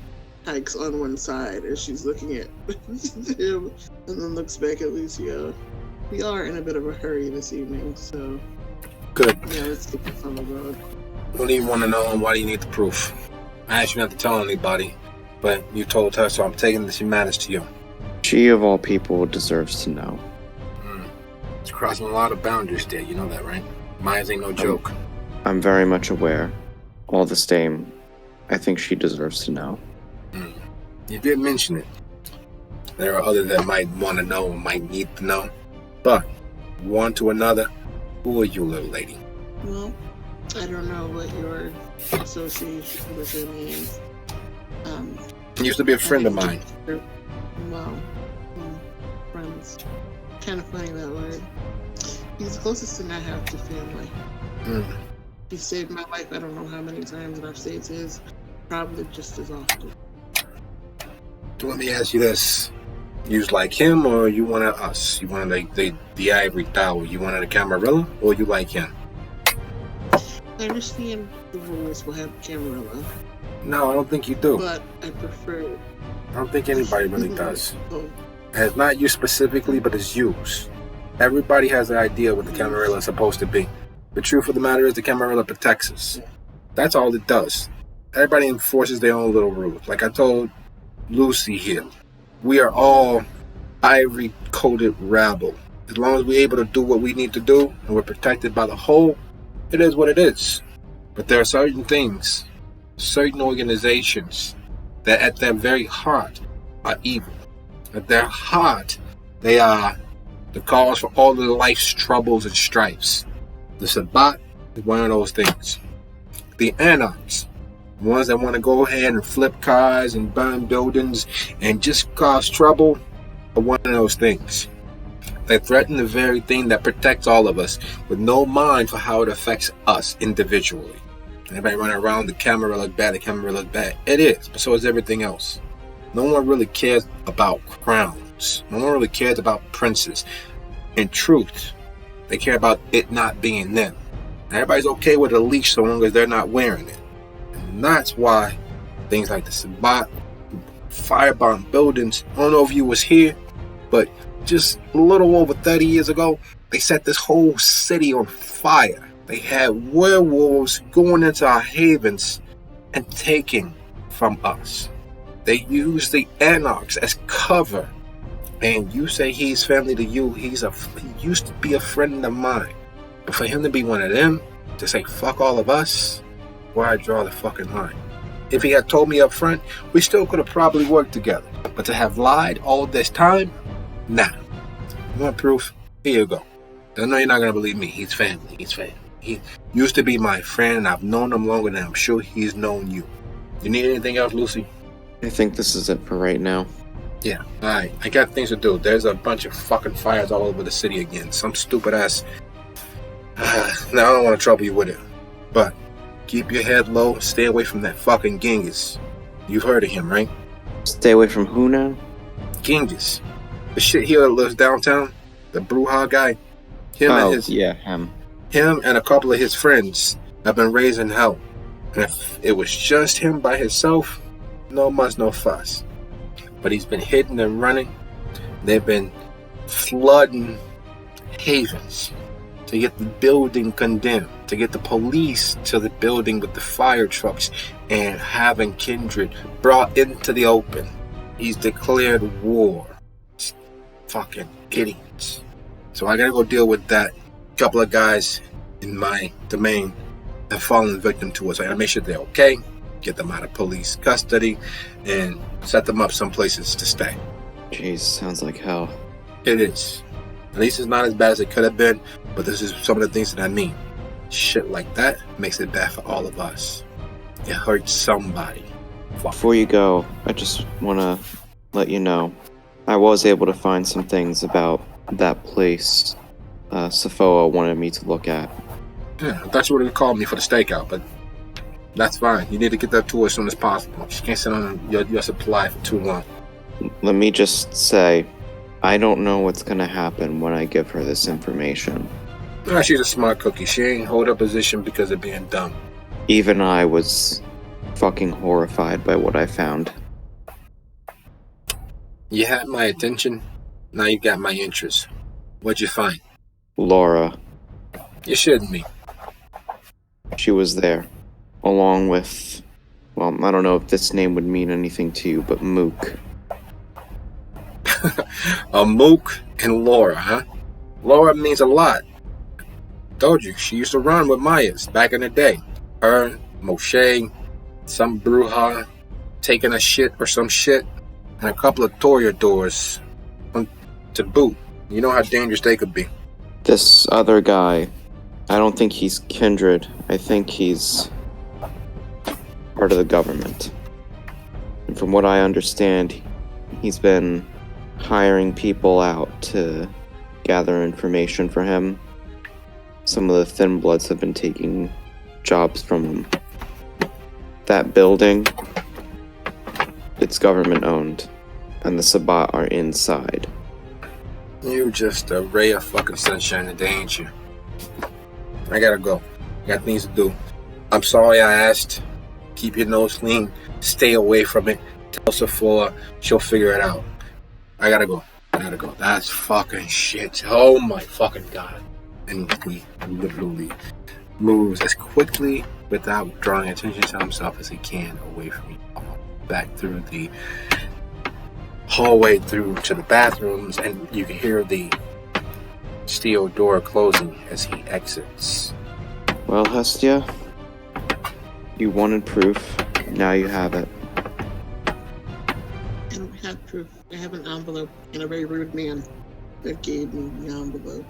hikes on one side as she's looking at him and then looks back at Lucio. We are in a bit of a hurry this evening, so Good. yeah, let's get this on the road. What do you want to know and why do you need the proof? I asked you not to tell anybody, but you told her, so I'm taking this matters to you. She, of all people, deserves to know. It's crossing a lot of boundaries there, you know that, right? Mine ain't no joke. I'm very much aware. All the same, I think she deserves to know. You did mention it. There are others that might want to know, might need to know. But, one to another, who are you, little lady? Well, I don't know what your association with him is. He used to be a friend of mine. Well, friends. Kind of funny that word. He's the closest thing I have to family. He saved my life I don't know how many times, and I've saved his probably just as often. Let me ask you this. You like him, or you wanted us? You wanted like the ivory tower? You wanted a Camarilla, or you like him? I understand the rules will have Camarilla. No, I don't think you do. But I prefer... I don't think anybody really does. Oh. And it's not you specifically, but it's used. Everybody has an idea what the Camarilla is supposed to be. The truth of the matter is the Camarilla protects us. That's all it does. Everybody enforces their own little rules. Like I told Lucy here, we are all ivory-coated rabble. As long as we're able to do what we need to do, and we're protected by the whole, it is what it is. But there are certain things, certain organizations, that at their very heart are evil. At their heart, they are the cause for all of life's troubles and strifes. The Sabbat is one of those things. The anarchs, ones that want to go ahead and flip cars and burn buildings and just cause trouble, are one of those things. They threaten the very thing that protects all of us with no mind for how it affects us individually. Everybody running around, the camera look bad, the camera look bad. It is, but so is everything else. No one really cares about crowns. No one really cares about princes. In truth, they care about it not being them. Everybody's okay with a leash so long as they're not wearing it. And that's why things like the Sabbat, firebombed buildings, I don't know if you was here, but just a little over 30 years ago, they set this whole city on fire. They had werewolves going into our havens and taking from us. They used the anarchs as cover. And you say he's family to you, he used to be a friend of mine. But for him to be one of them, to say fuck all of us, where I draw the fucking line. If he had told me up front, we still could have probably worked together. But to have lied all this time, nah. You want proof? Here you go. I know you're not gonna believe me. He's family. He's family. He used to be my friend, and I've known him longer than I'm sure he's known you. You need anything else, Lucy? I think this is it for right now. Yeah, alright. I got things to do. There's a bunch of fucking fires all over the city again. Some stupid ass. Now, I don't want to trouble you with it. But keep your head low. Stay away from that fucking Genghis. You've heard of him, right? Stay away from who now? Genghis. The shit here that lives downtown. The Bruja guy. Him and a couple of his friends have been raising hell. And if it was just him by himself, no muss, no fuss. But he's been hidden and running. They've been flooding havens to get the building condemned, to get the police to the building with the fire trucks, and having kindred brought into the open. He's declared war. Fucking idiots. So I gotta go deal with that. Couple of guys in my domain have fallen victim to us. I gotta make sure they're okay, get them out of police custody, and set them up some places to stay. Jeez, sounds like hell. It is. At least it's not as bad as it could have been, but this is some of the things that I mean. Shit like that makes it bad for all of us. It hurts somebody. Before you go, I just want to let you know, I was able to find some things about that place Safoa wanted me to look at. Yeah, I thought you would have called me for the stakeout, but that's fine. You need to get that to her as soon as possible. She can't sit on your supply for too long. Let me just say, I don't know what's going to happen when I give her this information. She's a smart cookie. She ain't hold her position because of being dumb. Even I was fucking horrified by what I found. You had my attention, now you got my interest. What'd you find? Laura. You shouldn't be. She was there, along with, well, I don't know if this name would mean anything to you, but Mook. Mook and Laura, huh? Laura means a lot. Told you, she used to run with Myers back in the day. Her, Moshe, some Bruja, taking a shit or some shit, and a couple of toreadors to boot. You know how dangerous they could be. This other guy, I don't think he's kindred. I think he's part of the government. And from what I understand, he's been hiring people out to gather information for him. Some of the Thin Bloods have been taking jobs from him. That building, it's government owned, and the Sabbat are inside. You just a ray of fucking sunshine today, ain't you? I gotta go. Got things to do. I'm sorry I asked. Keep your nose clean. Stay away from it. Tell Sephora. She'll figure it out. I gotta go. That's fucking shit. Oh my fucking god. And he literally moves as quickly without drawing attention to himself as he can away from you. Back through the hallway through to the bathrooms, and you can hear the steel door closing as he exits. Well, Hestia, you wanted proof. Now you have it. I don't have proof. I have an envelope and a very rude man that gave me the envelope.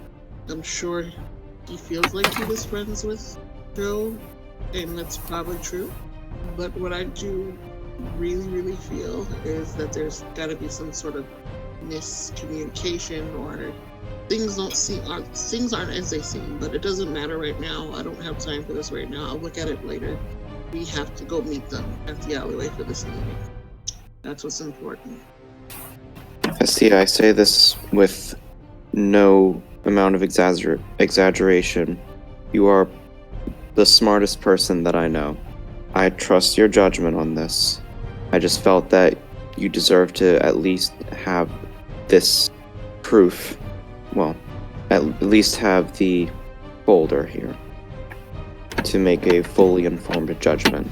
I'm sure he feels like he was friends with Joe, and that's probably true. But what I do really feel is that there's got to be some sort of miscommunication, or things aren't as they seem. But it doesn't matter right now. I don't have time for this right now. I'll look at it later. We have to go meet them at the alleyway for this meeting. That's what's important. Hestia, I say this with no amount of exaggeration. You are the smartest person that I know. I trust your judgment on this. I just felt that you deserve to at least have this proof. Well, at least have the folder here to make a fully informed judgment.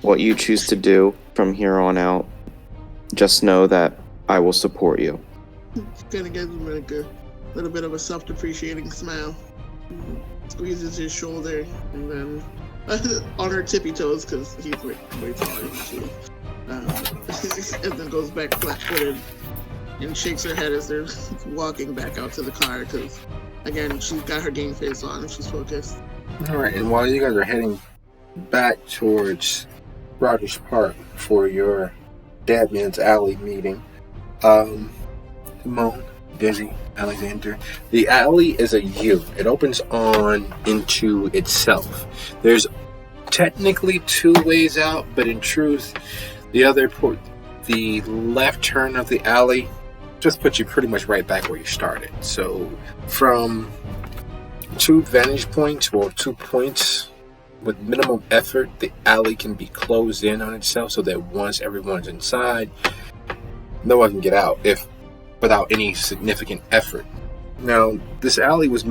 What you choose to do from here on out, just know that I will support you. Kind of gives him like a little bit of a self-depreciating smile. Squeezes his shoulder, and then on her tippy toes, because he's way taller than she is. And then goes back flat-footed and shakes her head as they're walking back out to the car, because again, she's got her game face on and she's focused. Alright, and while you guys are heading back towards Rogers Park for your Dead Man's Alley meeting, Semon, Dizzy, Alexander, the alley is a U. It opens on into itself. There's technically two ways out, but in truth, the left turn of the alley just puts you pretty much right back where you started. So from two vantage points, or 2 points, with minimum effort, the alley can be closed in on itself so that once everyone's inside, no one can get out without any significant effort. Now, this alley was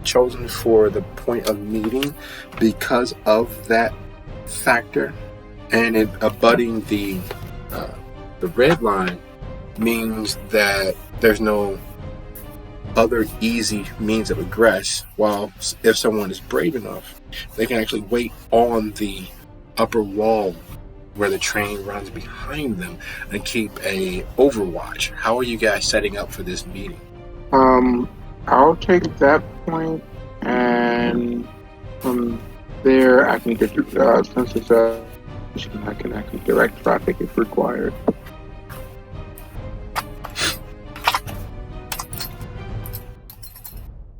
chosen for the point of meeting because of that factor, and it abutting the red line means that there's no other easy means of egress, while if someone is brave enough, they can actually wait on the upper wall where the train runs behind them and keep a overwatch. How are you guys setting up for this meeting? I'll take that point, and from there I can get since it's I can actually direct traffic if required.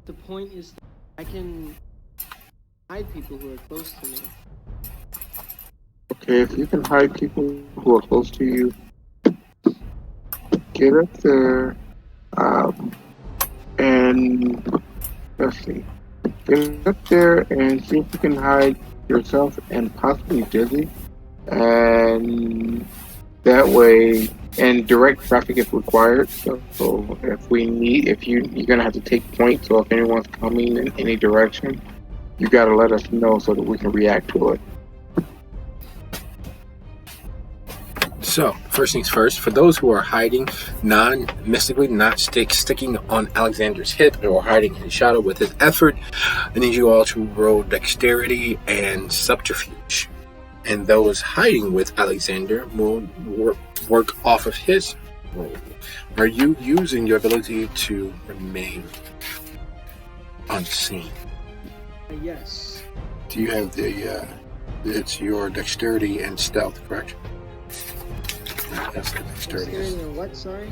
The point is that I can hide people who are close to me. Okay, if you can hide people who are close to you, get up there, and let's see. Get up there and see if you can hide yourself and possibly Dizzy, and that way, and direct traffic if required. So if you're gonna have to take points. So if anyone's coming in any direction, you gotta let us know so that we can react to it. So, first things first, for those who are hiding non-mystically, not sticking on Alexander's hip or hiding in his shadow with his effort, I need you all to roll dexterity and subterfuge. And those hiding with Alexander will work off of his roll. Are you using your ability to remain unseen? Yes. Do you have it's your dexterity and stealth, correct? That's the dexterity. Dexterity and what, sorry?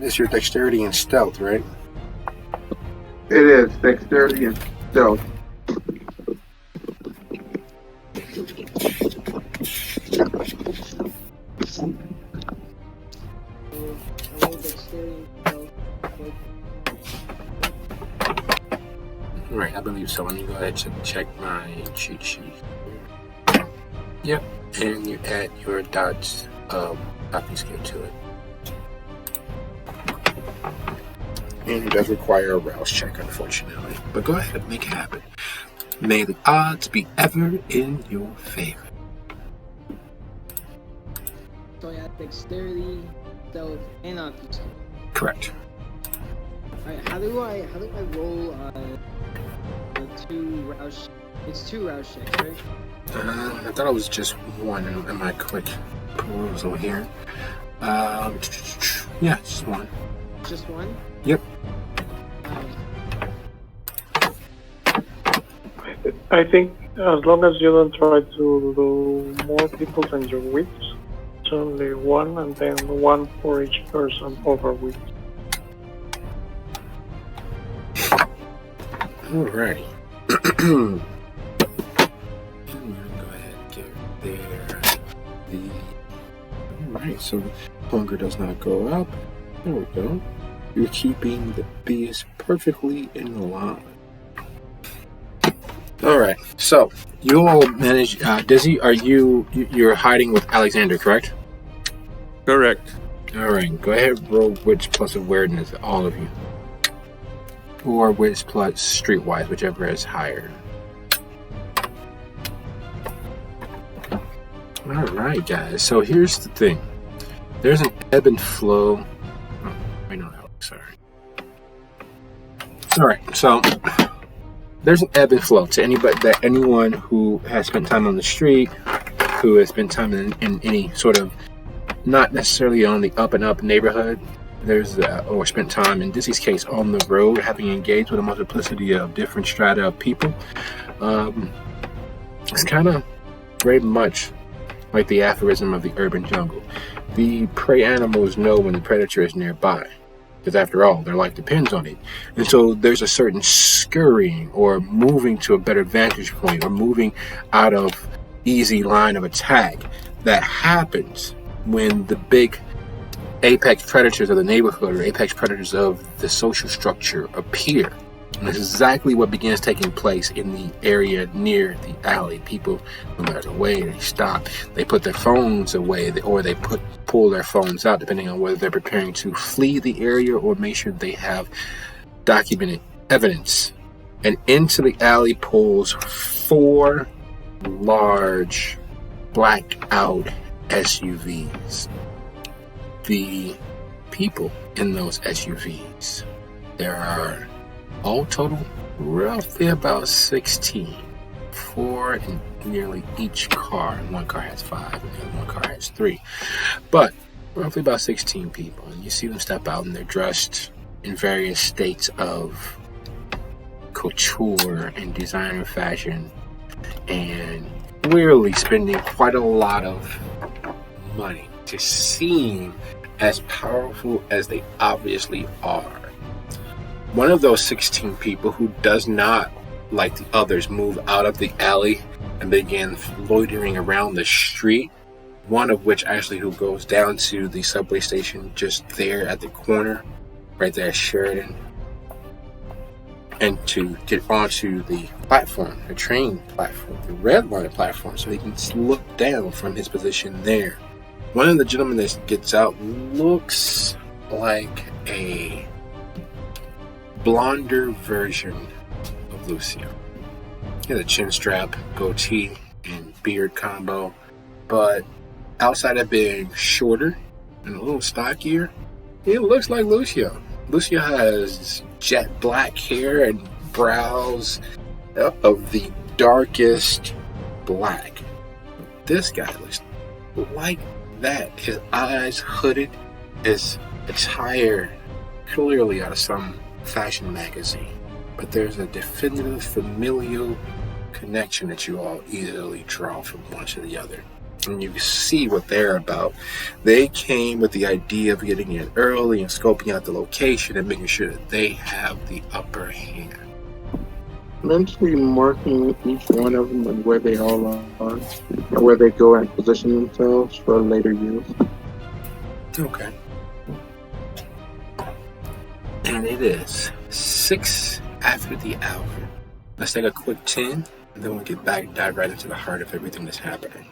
It's your dexterity and stealth, right? It is dexterity and stealth. Right, I believe so. Let me go ahead and check my cheat sheet. Yep, and you add your dots copy skill to it. And it does require a rouse check, unfortunately. But go ahead and make it happen. May the odds be ever in your favor. So I have dexterity, stealth, and optics. Correct. Alright, how do I roll the 2 rouse? It's 2 rouse checks, right? I thought it was just one in my quick perusal here. Yeah, just one. Just one? Yep. I think as long as you don't try to do more people than your wits, it's only 1 and then 1 for each person over wits. Alrighty. I'm gonna go ahead and get there. Alright, so hunger does not go up. There we go. You're keeping the bees perfectly in line. Alright, so you all manage. Dizzy, you're hiding with Alexander, correct? Correct. Alright, go ahead and roll wits plus awareness, all of you. Or wits plus streetwise, whichever is higher. Alright, guys, so here's the thing. There's an ebb and flow. Oh, wait, no, Alex, sorry. Alright, so there's an ebb and flow to anyone who has spent time on the street, who has spent time in any sort of, not necessarily on the up and up neighborhood. Or spent time, in Dizzy's case, on the road, having engaged with a multiplicity of different strata of people. It's kind of very much like the aphorism of the urban jungle. The prey animals know when the predator is nearby, because after all, their life depends on it. And so there's a certain scurrying or moving to a better vantage point or moving out of easy line of attack that happens when the big apex predators of the neighborhood or apex predators of the social structure appear. And this is exactly what begins taking place in the area near the alley. People, when they're away, they stop, they put their phones away, or they pull their phones out, depending on whether they're preparing to flee the area or make sure they have documented evidence. And into the alley pulls 4 large blacked out SUVs. The people in those SUVs, there are all total roughly about 16, 4 in nearly each car. One car has 5 and one car has 3, but roughly about 16 people. And you see them step out and they're dressed in various states of couture and designer fashion and clearly spending quite a lot of money to seem as powerful as they obviously are. One of those 16 people who does not, like the others, move out of the alley and begin loitering around the street, one of which actually who goes down to the subway station just there at the corner, right there at Sheridan, and to get onto the platform, the train platform, the red line platform, so he can look down from his position there. One of the gentlemen that gets out looks like a blonder version of Lucio. He has a chin strap, goatee, and beard combo, but outside of being shorter and a little stockier. It looks like Lucio. Lucio has jet black hair and brows of the darkest black. This guy looks like that. His eyes hooded, his attire clearly out of some fashion magazine. But there's a definitive familial connection that you all easily draw from one to the other. And you see what they're about. They came with the idea of getting in early and scoping out the location and making sure that they have the upper hand. Mentally marking each one of them and where they all are, and where they go and position themselves for later use. Okay. And it is 6 after the hour. Let's take a quick 10, and then we'll get back and dive right into the heart of everything that's happening.